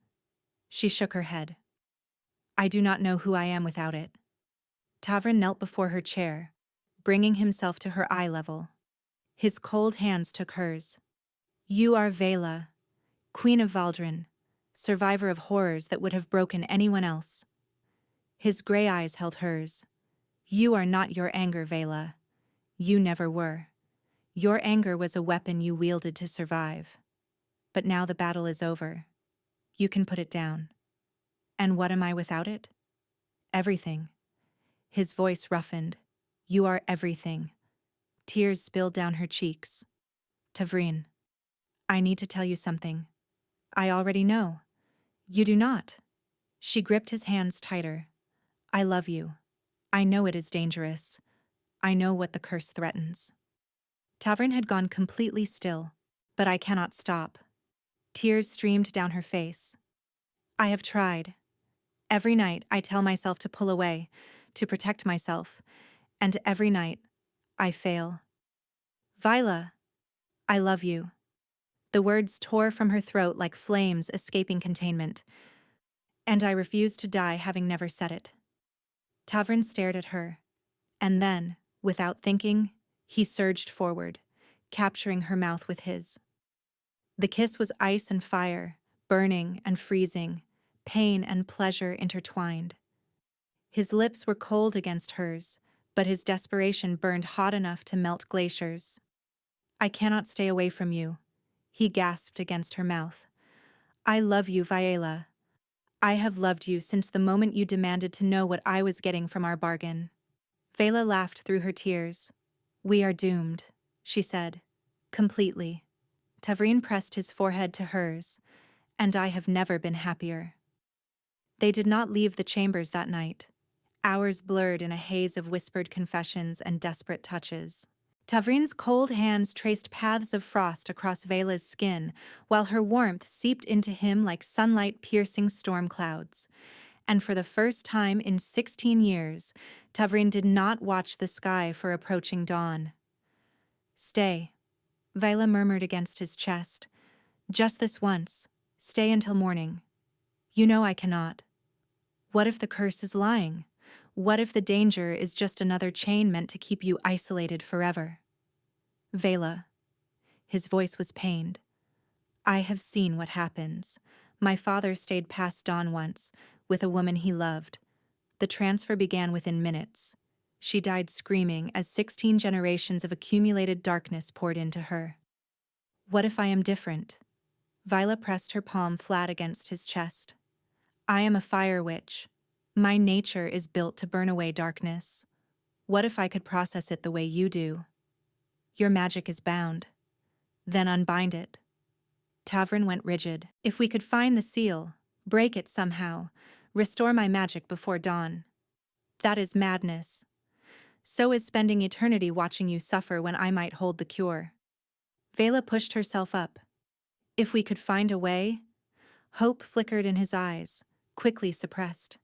she shook her head. I do not know who I am without it. Tavrin knelt before her chair, bringing himself to her eye level. His cold hands took hers. You are Vela, Queen of Valdrin, survivor of horrors that would have broken anyone else. His gray eyes held hers. You are not your anger, Vela. You never were. Your anger was a weapon you wielded to survive. But now the battle is over. You can put it down. And what am I without it? Everything. His voice roughened. You are everything. Tears spilled down her cheeks. Tavrin, I need to tell you something. I already know. You do not. She gripped his hands tighter. I love you. I know it is dangerous. I know what the curse threatens. Tavrin had gone completely still, but I cannot stop. Tears streamed down her face. I have tried. Every night I tell myself to pull away, to protect myself, and every night I fail. Vila, I love you. The words tore from her throat like flames escaping containment, and I refuse to die having never said it. Tavrin stared at her, and then, without thinking, he surged forward, capturing her mouth with his. The kiss was ice and fire, burning and freezing, pain and pleasure intertwined. His lips were cold against hers, but his desperation burned hot enough to melt glaciers. I cannot stay away from you, he gasped against her mouth. I love you, Viela. I have loved you since the moment you demanded to know what I was getting from our bargain. Vela laughed through her tears. We are doomed, she said. Completely. Tavrin pressed his forehead to hers, and I have never been happier. They did not leave the chambers that night. Hours blurred in a haze of whispered confessions and desperate touches. Tavrin's cold hands traced paths of frost across Vela's skin, while her warmth seeped into him like sunlight piercing storm clouds. And for the first time in 16 years, Tavrin did not watch the sky for approaching dawn. Stay, Vela murmured against his chest. Just this once. Stay until morning. You know I cannot. What if the curse is lying? What if the danger is just another chain meant to keep you isolated forever? Vela. His voice was pained. I have seen what happens. My father stayed past dawn once, with a woman he loved. The transfer began within minutes. She died screaming as 16 generations of accumulated darkness poured into her. What if I am different? Viola pressed her palm flat against his chest. I am a fire witch. My nature is built to burn away darkness. What if I could process it the way you do? Your magic is bound. Then unbind it. Tavrin went rigid. If we could find the seal, break it somehow, restore my magic before dawn. That is madness. So is spending eternity watching you suffer when I might hold the cure. Vela pushed herself up. If we could find a way? Hope flickered in his eyes, quickly suppressed.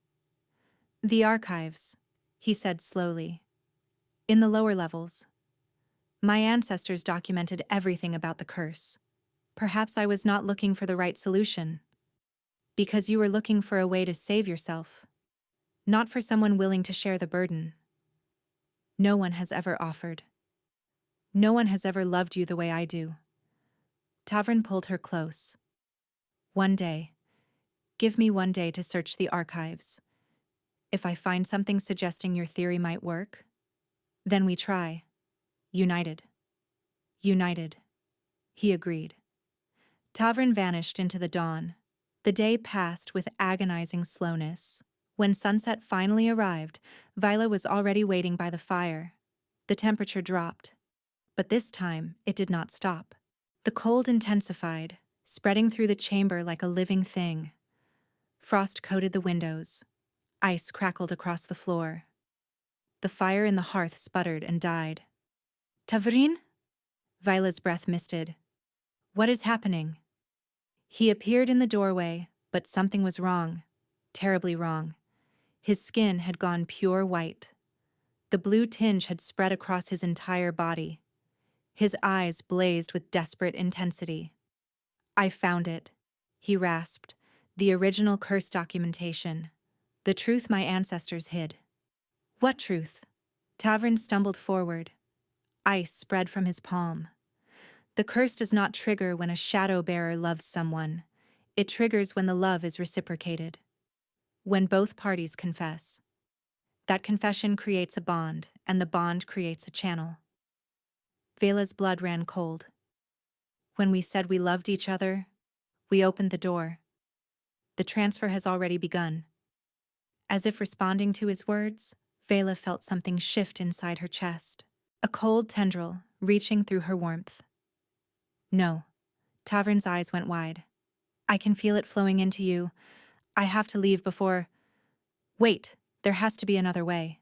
The archives, he said slowly. In the lower levels. My ancestors documented everything about the curse. Perhaps I was not looking for the right solution. Because you were looking for a way to save yourself. Not for someone willing to share the burden. No one has ever offered. No one has ever loved you the way I do. Tavrin pulled her close. One day. Give me one day to search the archives. If I find something suggesting your theory might work, then we try. United. United. He agreed. Tavrin vanished into the dawn. The day passed with agonizing slowness. When sunset finally arrived, Viola was already waiting by the fire. The temperature dropped. But this time, it did not stop. The cold intensified, spreading through the chamber like a living thing. Frost coated the windows. Ice crackled across the floor. The fire in the hearth sputtered and died. Tavrin? Viola's breath misted. What is happening? He appeared in the doorway, but something was wrong. Terribly wrong. His skin had gone pure white. The blue tinge had spread across his entire body. His eyes blazed with desperate intensity. I found it, he rasped. The original curse documentation. The truth my ancestors hid. What truth? Tavrin stumbled forward. Ice spread from his palm. The curse does not trigger when a shadow bearer loves someone. It triggers when the love is reciprocated. When both parties confess. That confession creates a bond, and the bond creates a channel. Vela's blood ran cold. When we said we loved each other, we opened the door. The transfer has already begun. As if responding to his words, Vela felt something shift inside her chest. A cold tendril reaching through her warmth. No. Tavrin's eyes went wide. I can feel it flowing into you. I have to leave before... Wait, there has to be another way.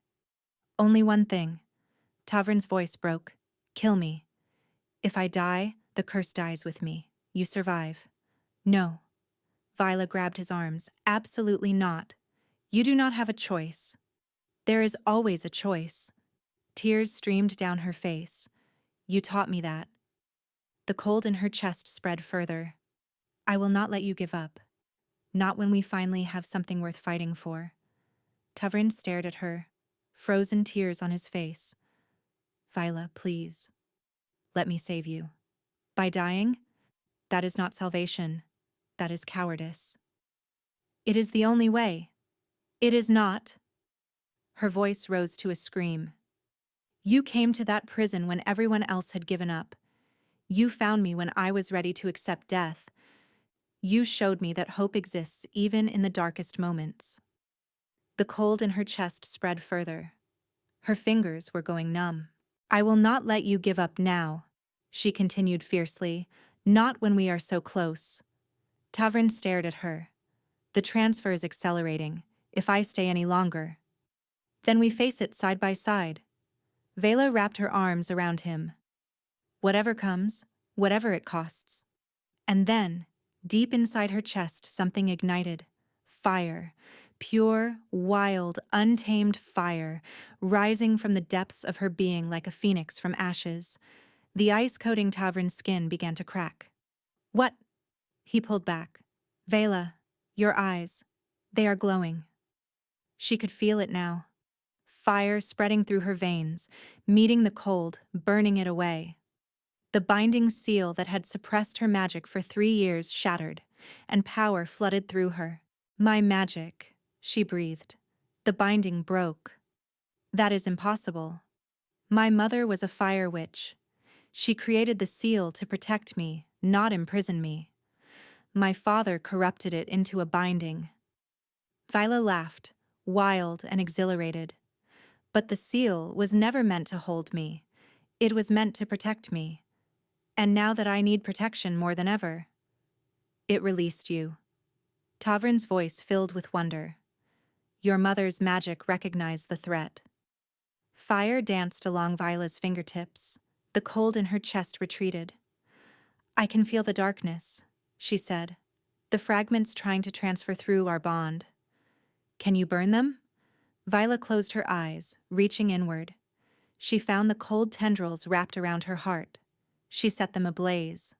Only one thing. Tavrin's voice broke. Kill me. If I die, the curse dies with me. You survive. No. Viola grabbed his arms. Absolutely not. You do not have a choice. There is always a choice. Tears streamed down her face. You taught me that. The cold in her chest spread further. I will not let you give up. Not when we finally have something worth fighting for. Tavrin stared at her, frozen tears on his face. Viola, please. Let me save you. By dying? That is not salvation. That is cowardice. It is the only way. It is not. Her voice rose to a scream. You came to that prison when everyone else had given up. You found me when I was ready to accept death. You showed me that hope exists even in the darkest moments. The cold in her chest spread further. Her fingers were going numb. I will not let you give up now, she continued fiercely, not when we are so close. Tavrin stared at her. The transfer is accelerating. If I stay any longer, then we face it side by side. Vela wrapped her arms around him. Whatever comes, whatever it costs. And then, deep inside her chest, something ignited. Fire. Pure, wild, untamed fire, rising from the depths of her being like a phoenix from ashes. The ice coating Tavrin's skin began to crack. What? He pulled back. Vela, your eyes. They are glowing. She could feel it now. Fire spreading through her veins, meeting the cold, burning it away. The binding seal that had suppressed her magic for 3 years shattered, and power flooded through her. My magic, she breathed. The binding broke. That is impossible. My mother was a fire witch. She created the seal to protect me, not imprison me. My father corrupted it into a binding. Viola laughed, wild and exhilarated. But the seal was never meant to hold me. It was meant to protect me. And now that I need protection more than ever, it released you. Tavrin's voice filled with wonder. Your mother's magic recognized the threat. Fire danced along Viola's fingertips. The cold in her chest retreated. I can feel the darkness, she said. The fragments trying to transfer through our bond. Can you burn them? Viola closed her eyes, reaching inward. She found the cold tendrils wrapped around her heart. She set them ablaze.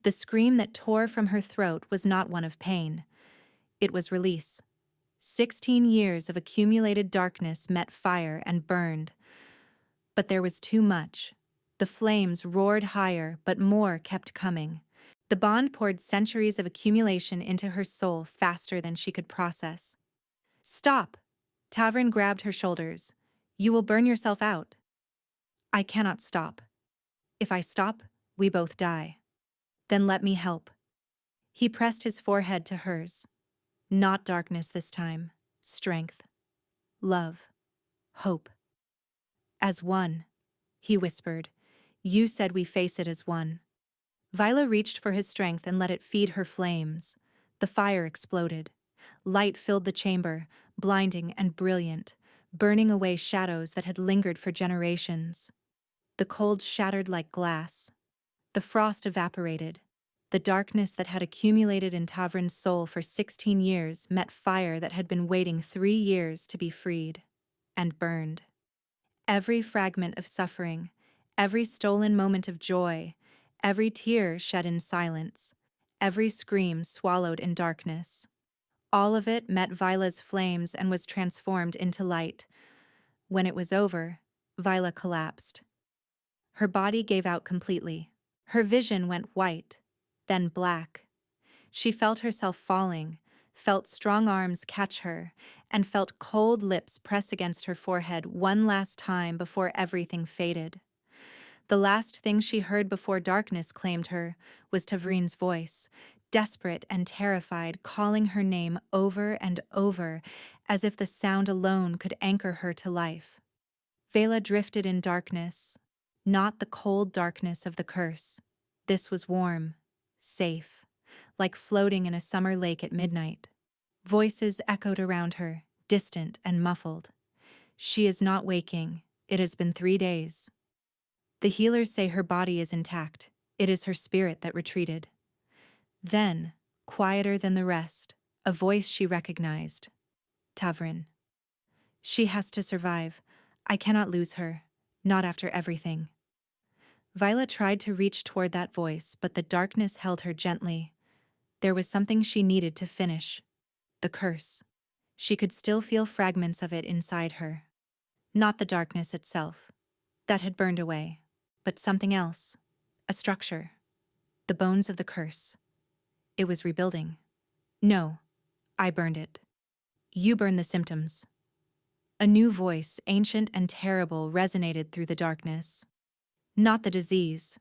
The scream that tore from her throat was not one of pain. It was release. 16 years of accumulated darkness met fire and burned. But there was too much. The flames roared higher, but more kept coming. The bond poured centuries of accumulation into her soul faster than she could process. Stop! Tavrin grabbed her shoulders. You will burn yourself out. I cannot stop. If I stop, we both die. Then let me help. He pressed his forehead to hers. Not darkness this time. Strength. Love. Hope. As one, he whispered. You said we face it as one. Viola reached for his strength and let it feed her flames. The fire exploded. Light filled the chamber, blinding and brilliant, burning away shadows that had lingered for generations. The cold shattered like glass. The frost evaporated. The darkness that had accumulated in Tavrin's soul for 16 years met fire that had been waiting 3 years to be freed. And burned. Every fragment of suffering, every stolen moment of joy, every tear shed in silence, every scream swallowed in darkness. All of it met Viola's flames and was transformed into light. When it was over, Viola collapsed. Her body gave out completely. Her vision went white, then black. She felt herself falling, felt strong arms catch her, and felt cold lips press against her forehead one last time before everything faded. The last thing she heard before darkness claimed her was Tavrin's voice, desperate and terrified, calling her name over and over, as if the sound alone could anchor her to life. Vela drifted in darkness, not the cold darkness of the curse. This was warm, safe, like floating in a summer lake at midnight. Voices echoed around her, distant and muffled. She is not waking. It has been 3 days. The healers say her body is intact. It is her spirit that retreated. Then, quieter than the rest, a voice she recognized. Tavrin. She has to survive. I cannot lose her. Not after everything. Viola tried to reach toward that voice, but the darkness held her gently. There was something she needed to finish. The curse. She could still feel fragments of it inside her. Not the darkness itself. That had burned away. But something else. A structure. The bones of the curse. It was rebuilding. No, I burned it. You burned the symptoms. A new voice, ancient and terrible, resonated through the darkness. Not the disease.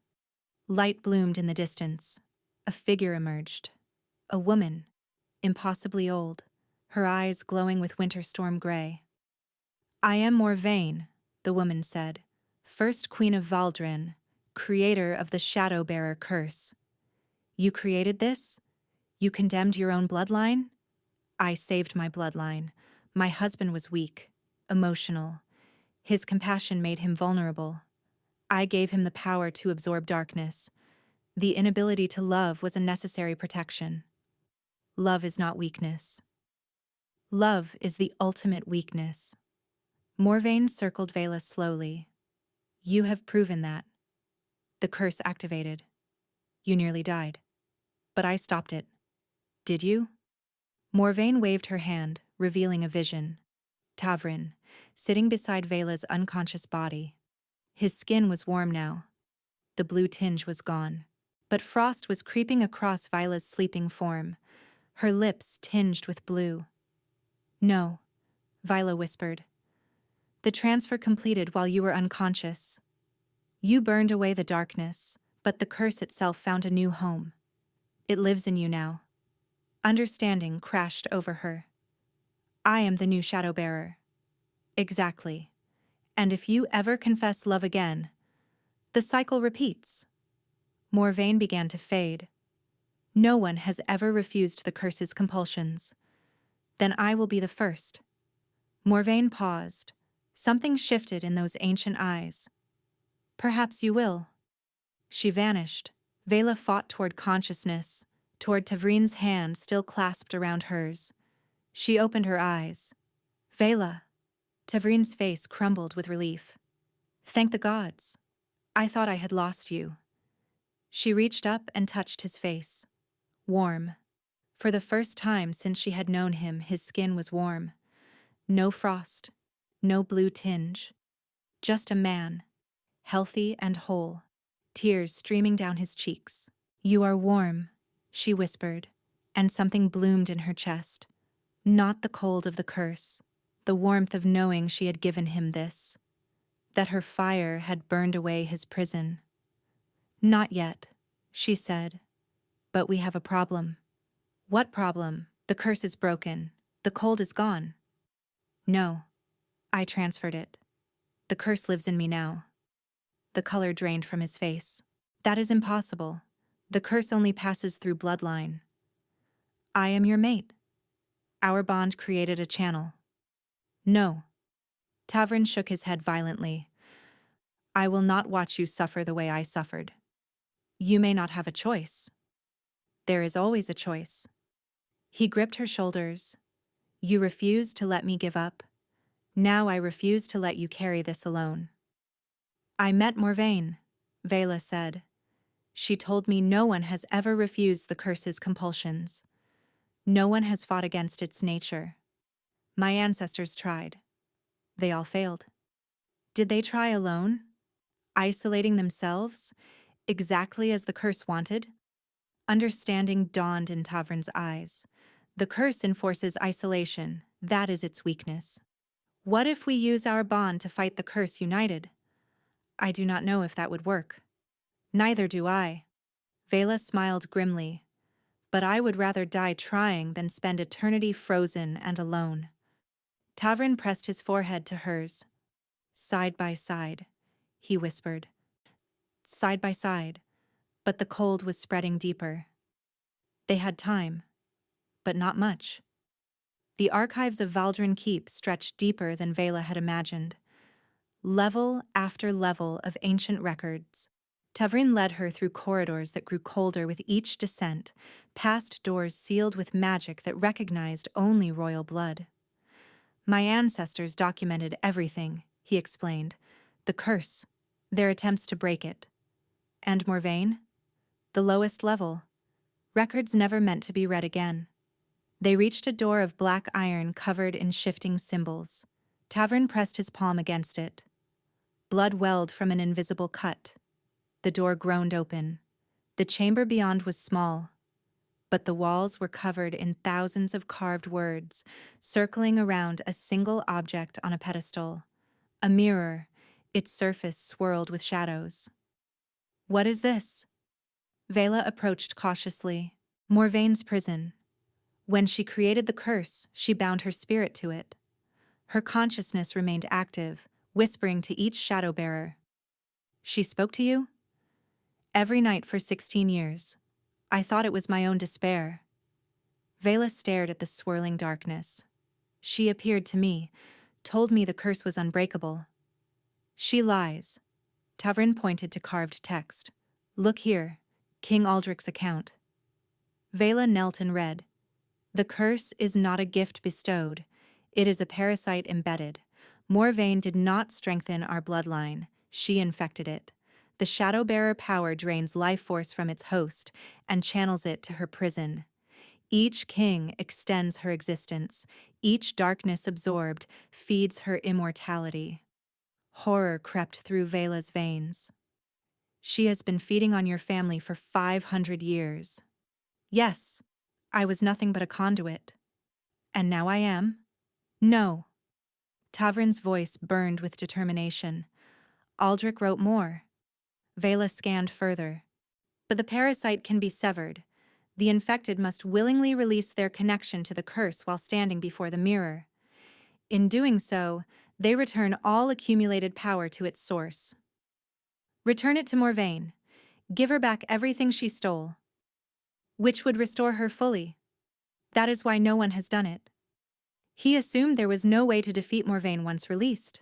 Light bloomed in the distance. A figure emerged. A woman, impossibly old, her eyes glowing with winter storm gray. I am Morvain, the woman said, first queen of Valdrin, creator of the Shadow-Bearer curse. You created this? You condemned your own bloodline? I saved my bloodline. My husband was weak, emotional. His compassion made him vulnerable. I gave him the power to absorb darkness. The inability to love was a necessary protection. Love is not weakness. Love is the ultimate weakness. Morvain circled Vela slowly. You have proven that. The curse activated. You nearly died. But I stopped it. Did you? Morvain waved her hand, revealing a vision. Tavrin, sitting beside Vela's unconscious body. His skin was warm now. The blue tinge was gone. But frost was creeping across Viola's sleeping form, her lips tinged with blue. No, Viola whispered. The transfer completed while you were unconscious. You burned away the darkness, but the curse itself found a new home. It lives in you now. Understanding crashed over her. I am the new shadow bearer. Exactly. And if you ever confess love again, the cycle repeats. Morvain began to fade. No one has ever refused the curse's compulsions. Then I will be the first. Morvain paused. Something shifted in those ancient eyes. Perhaps you will. She vanished. Vela fought toward consciousness, toward Tavrin's hand still clasped around hers. She opened her eyes. Vela. Tavrin's face crumbled with relief. Thank the gods. I thought I had lost you. She reached up and touched his face. Warm. For the first time since she had known him, his skin was warm. No frost. No blue tinge. Just a man. Healthy and whole. Tears streaming down his cheeks. You are warm, she whispered, and something bloomed in her chest. Not the cold of the curse, the warmth of knowing she had given him this. That her fire had burned away his prison. Not yet, she said. But we have a problem. What problem? The curse is broken. The cold is gone. No. I transferred it. The curse lives in me now. The color drained from his face. That is impossible. The curse only passes through bloodline. I am your mate. Our bond created a channel. No. Tavrin shook his head violently. I will not watch you suffer the way I suffered. You may not have a choice. There is always a choice. He gripped her shoulders. You refused to let me give up. Now I refuse to let you carry this alone. I met Morvain, Vela said. She told me no one has ever refused the curse's compulsions. No one has fought against its nature. My ancestors tried. They all failed. Did they try alone? Isolating themselves, exactly as the curse wanted? Understanding dawned in Tavrin's eyes. The curse enforces isolation. That is its weakness. What if we use our bond to fight the curse united? I do not know if that would work. Neither do I. Vela smiled grimly. But I would rather die trying than spend eternity frozen and alone. Tavrin pressed his forehead to hers. Side by side, he whispered. Side by side, but the cold was spreading deeper. They had time, but not much. The archives of Valdrin Keep stretched deeper than Vela had imagined. Level after level of ancient records. Tavrin led her through corridors that grew colder with each descent, past doors sealed with magic that recognized only royal blood. My ancestors documented everything, he explained. The curse, their attempts to break it. And Morvain? The lowest level. Records never meant to be read again. They reached a door of black iron covered in shifting symbols. Tavrin pressed his palm against it. Blood welled from an invisible cut. The door groaned open. The chamber beyond was small, but the walls were covered in thousands of carved words, circling around a single object on a pedestal. A mirror, its surface swirled with shadows. What is this? Vela approached cautiously. Morvain's prison. When she created the curse, she bound her spirit to it. Her consciousness remained active, whispering to each shadow bearer. She spoke to you? Every night for 16 years. I thought it was my own despair. Vela stared at the swirling darkness. She appeared to me, told me the curse was unbreakable. She lies. Tavrin pointed to carved text. Look here, King Aldrich's account. Vela knelt and read. The curse is not a gift bestowed. It is a parasite embedded. Morvain did not strengthen our bloodline. She infected it. The shadow-bearer power drains life force from its host and channels it to her prison. Each king extends her existence. Each darkness absorbed feeds her immortality. Horror crept through Vela's veins. She has been feeding on your family for 500 years. Yes, I was nothing but a conduit. And now I am? No. Tavrin's voice burned with determination. Aldrich wrote more. Vela scanned further. But the parasite can be severed. The infected must willingly release their connection to the curse while standing before the mirror. In doing so, they return all accumulated power to its source. Return it to Morvain. Give her back everything she stole, which would restore her fully. That is why no one has done it. He assumed there was no way to defeat Morvain once released.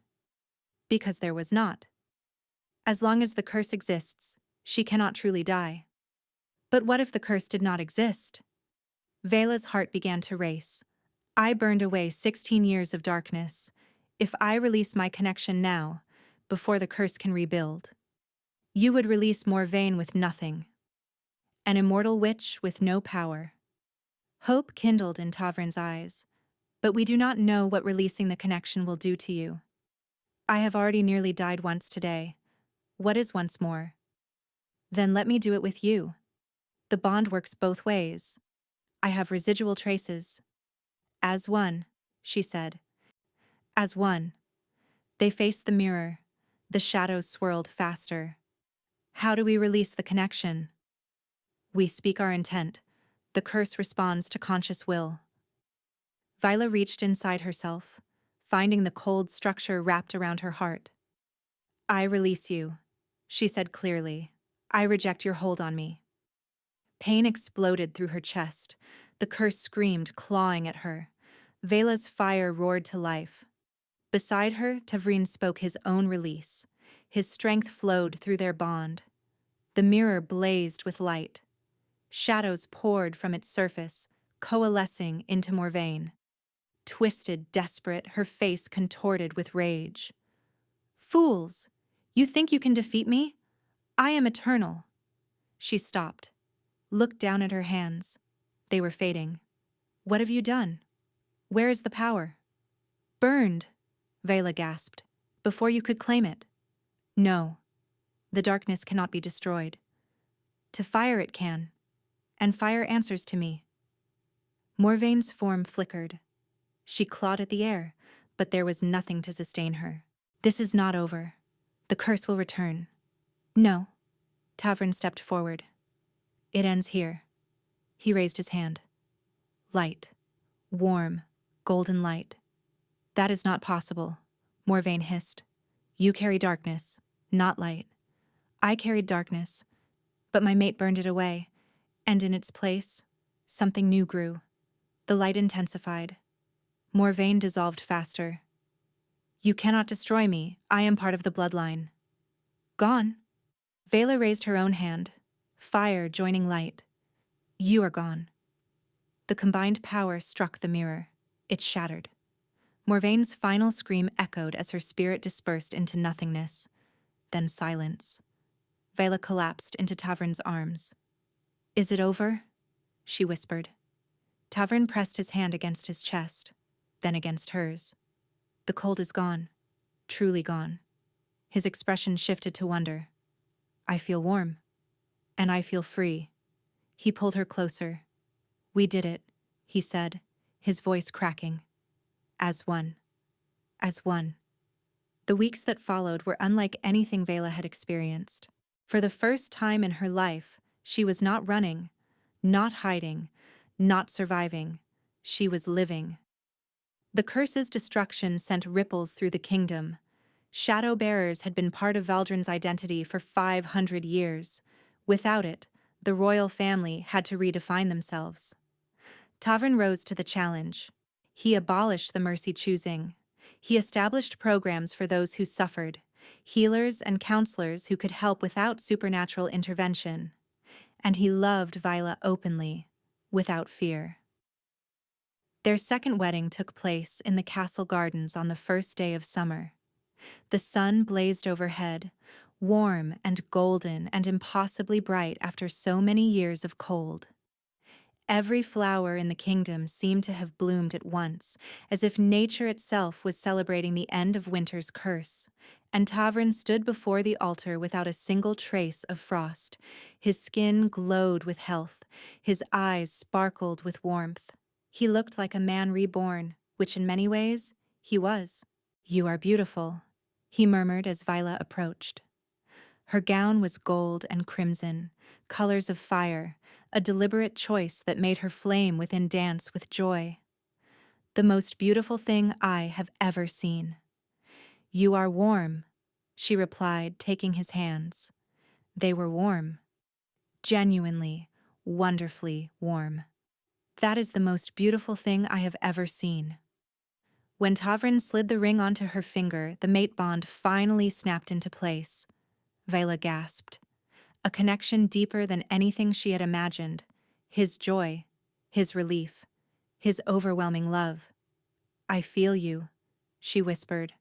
Because there was not. As long as the curse exists, she cannot truly die. But what if the curse did not exist? Vela's heart began to race. I burned away 16 years of darkness. If I release my connection now, before the curse can rebuild, you would release Morvain with nothing. An immortal witch with no power. Hope kindled in Tavrin's eyes. But we do not know what releasing the connection will do to you. I have already nearly died once today. What is once more? Then let me do it with you. The bond works both ways. I have residual traces. As one, she said. As one. They faced the mirror. The shadows swirled faster. How do we release the connection? We speak our intent. The curse responds to conscious will. Vila reached inside herself, finding the cold structure wrapped around her heart. I release you, she said clearly. I reject your hold on me. Pain exploded through her chest. The curse screamed, clawing at her. Vela's fire roared to life. Beside her, Tavrin spoke his own release. His strength flowed through their bond. The mirror blazed with light. Shadows poured from its surface, coalescing into Morvain. Twisted, desperate, her face contorted with rage. Fools! You think you can defeat me? I am eternal. She stopped, looked down at her hands. They were fading. What have you done? Where is the power? Burned, Vela gasped, before you could claim it. No, the darkness cannot be destroyed. To fire it can, and fire answers to me. Morvain's form flickered. She clawed at the air, but there was nothing to sustain her. This is not over. The curse will return. No. Tavrin stepped forward. It ends here. He raised his hand. Light. Warm, golden light. That is not possible, Morvain hissed. You carry darkness, not light. I carried darkness, but my mate burned it away, and in its place, something new grew. The light intensified. Morvain dissolved faster. You cannot destroy me. I am part of the bloodline. Gone. Vela raised her own hand, fire joining light. You are gone. The combined power struck the mirror. It shattered. Morvain's final scream echoed as her spirit dispersed into nothingness. Then silence. Vela collapsed into Tavrin's arms. Is it over? She whispered. Tavrin pressed his hand against his chest, then against hers. The cold is gone. Truly gone. His expression shifted to wonder. I feel warm. And I feel free. He pulled her closer. We did it, he said, his voice cracking. As one. As one. The weeks that followed were unlike anything Vela had experienced. For the first time in her life, she was not running, not hiding, not surviving. She was living. The curse's destruction sent ripples through the kingdom. Shadow bearers had been part of Valdrin's identity for 500 years. Without it, the royal family had to redefine themselves. Tavrin rose to the challenge. He abolished the mercy choosing. He established programs for those who suffered, healers and counselors who could help without supernatural intervention. And he loved Vila openly, without fear. Their second wedding took place in the castle gardens on the first day of summer. The sun blazed overhead, warm and golden and impossibly bright after so many years of cold. Every flower in the kingdom seemed to have bloomed at once, as if nature itself was celebrating the end of winter's curse, and Tavrin stood before the altar without a single trace of frost. His skin glowed with health, his eyes sparkled with warmth. He looked like a man reborn, which in many ways he was. You are beautiful, he murmured as Viola approached. Her gown was gold and crimson, colors of fire, a deliberate choice that made her flame within dance with joy. The most beautiful thing I have ever seen. You are warm, she replied, taking his hands. They were warm. Genuinely, wonderfully warm. That is the most beautiful thing I have ever seen. When Tavrin slid the ring onto her finger, the mate bond finally snapped into place. Vela gasped. A connection deeper than anything she had imagined. His joy, his relief, his overwhelming love. I feel you, she whispered.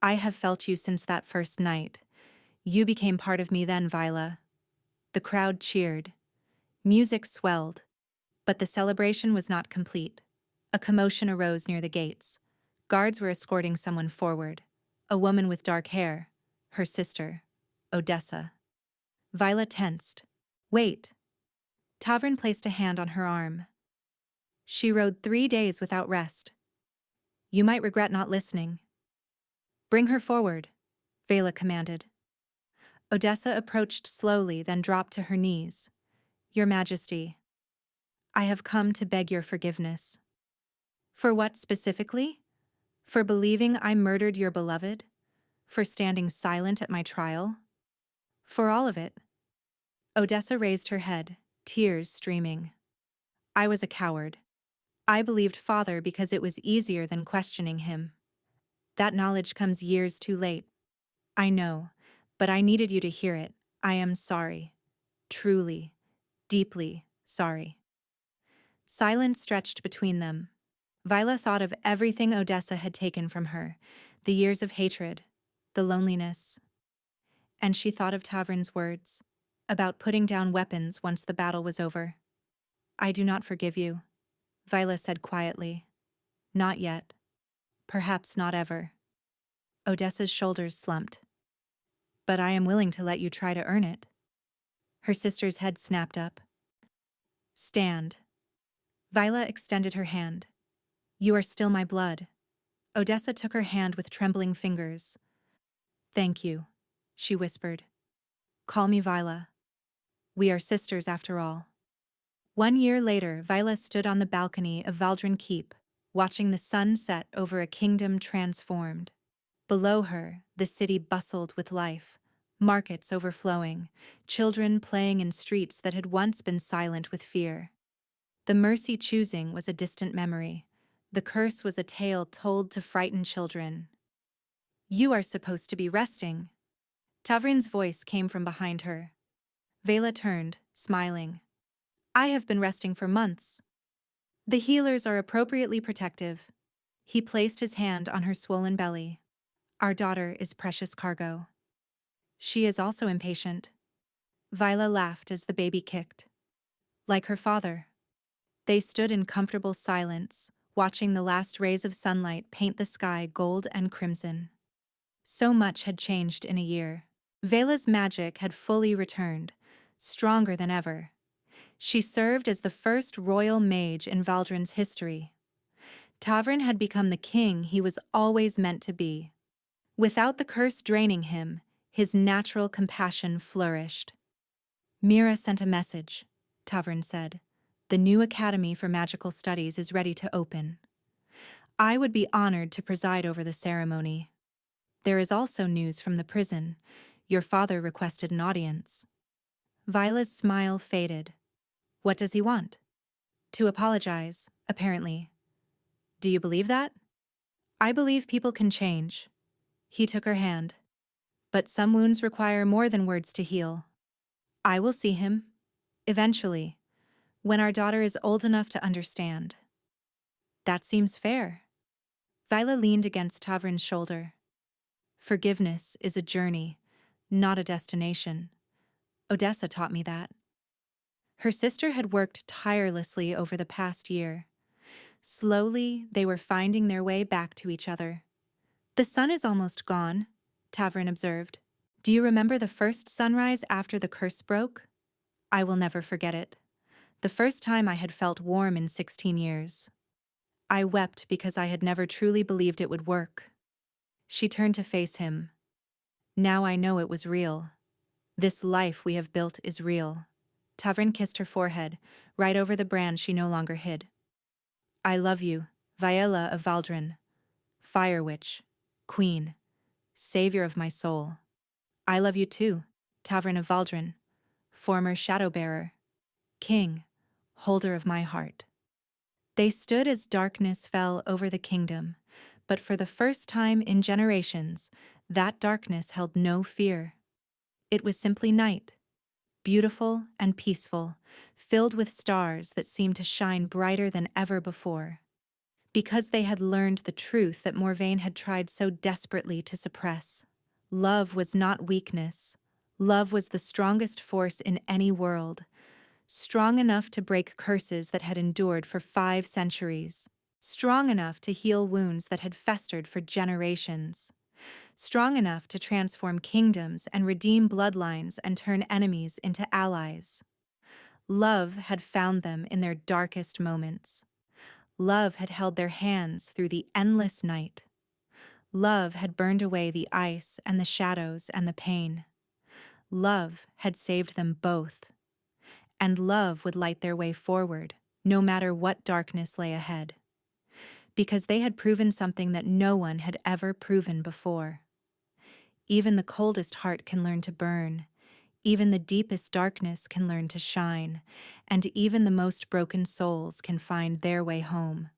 I have felt you since that first night. You became part of me then, Viola. The crowd cheered. Music swelled. But the celebration was not complete. A commotion arose near the gates. Guards were escorting someone forward. A woman with dark hair. Her sister. Odessa. Viola tensed. Wait. Tavrin placed a hand on her arm. She rode 3 days without rest. You might regret not listening. Bring her forward, Vela commanded. Odessa approached slowly, then dropped to her knees. Your Majesty, I have come to beg your forgiveness. For what specifically? For believing I murdered your beloved? For standing silent at my trial? For all of it? Odessa raised her head, tears streaming. I was a coward. I believed father because it was easier than questioning him. That knowledge comes years too late. I know, but I needed you to hear it. I am sorry. Truly, deeply sorry. Silence stretched between them. Viola thought of everything Odessa had taken from her, the years of hatred, the loneliness. And she thought of Tavrin's words, about putting down weapons once the battle was over. I do not forgive you, Viola said quietly. Not yet. Perhaps not ever. Odessa's shoulders slumped. But I am willing to let you try to earn it. Her sister's head snapped up. Stand. Viola extended her hand. You are still my blood. Odessa took her hand with trembling fingers. Thank you, she whispered. Call me Viola. We are sisters after all. 1 year later, Viola stood on the balcony of Valdrin Keep, watching the sun set over a kingdom transformed. Below her, the city bustled with life, markets overflowing, children playing in streets that had once been silent with fear. The mercy choosing was a distant memory. The curse was a tale told to frighten children. You are supposed to be resting. Tavrin's voice came from behind her. Vela turned, smiling. I have been resting for months. The healers are appropriately protective. He placed his hand on her swollen belly. Our daughter is precious cargo. She is also impatient. Viola laughed as the baby kicked. Like her father. They stood in comfortable silence, watching the last rays of sunlight paint the sky gold and crimson. So much had changed in a year. Vela's magic had fully returned, stronger than ever. She served as the first royal mage in Valdrin's history. Tavrin had become the king he was always meant to be. Without the curse draining him, his natural compassion flourished. Mira sent a message, Tavrin said. The new Academy for Magical Studies is ready to open. I would be honored to preside over the ceremony. There is also news from the prison. Your father requested an audience. Viola's smile faded. What does he want? To apologize, apparently. Do you believe that? I believe people can change. He took her hand. But some wounds require more than words to heal. I will see him. Eventually. When our daughter is old enough to understand. That seems fair. Viola leaned against Tavrin's shoulder. Forgiveness is a journey, not a destination. Odessa taught me that. Her sister had worked tirelessly over the past year. Slowly, they were finding their way back to each other. The sun is almost gone, Tavrin observed. Do you remember the first sunrise after the curse broke? I will never forget it. The first time I had felt warm in 16 years. I wept because I had never truly believed it would work. She turned to face him. Now I know it was real. This life we have built is real. Tavern kissed her forehead, right over the brand she no longer hid. I love you, Viela of Valdrin, Fire Witch, Queen, Savior of my soul. I love you too, Tavern of Valdrin, former Shadow Bearer, King, holder of my heart. They stood as darkness fell over the kingdom, but for the first time in generations, that darkness held no fear. It was simply night, beautiful and peaceful, filled with stars that seemed to shine brighter than ever before. Because they had learned the truth that Morvain had tried so desperately to suppress. Love was not weakness. Love was the strongest force in any world, strong enough to break curses that had endured for 5 centuries, strong enough to heal wounds that had festered for generations, strong enough to transform kingdoms and redeem bloodlines and turn enemies into allies. Love had found them in their darkest moments. Love had held their hands through the endless night. Love had burned away the ice and the shadows and the pain. Love had saved them both. And love would light their way forward, no matter what darkness lay ahead. Because they had proven something that no one had ever proven before. Even the coldest heart can learn to burn. Even the deepest darkness can learn to shine. And even the most broken souls can find their way home.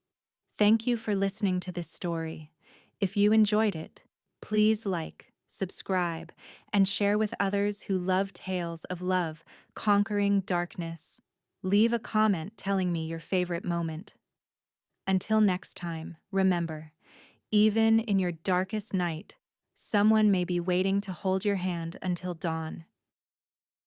Thank you for listening to this story. If you enjoyed it, please like, subscribe, and share with others who love tales of love conquering darkness. Leave a comment telling me your favorite moment. Until next time, remember, even in your darkest night, someone may be waiting to hold your hand until dawn.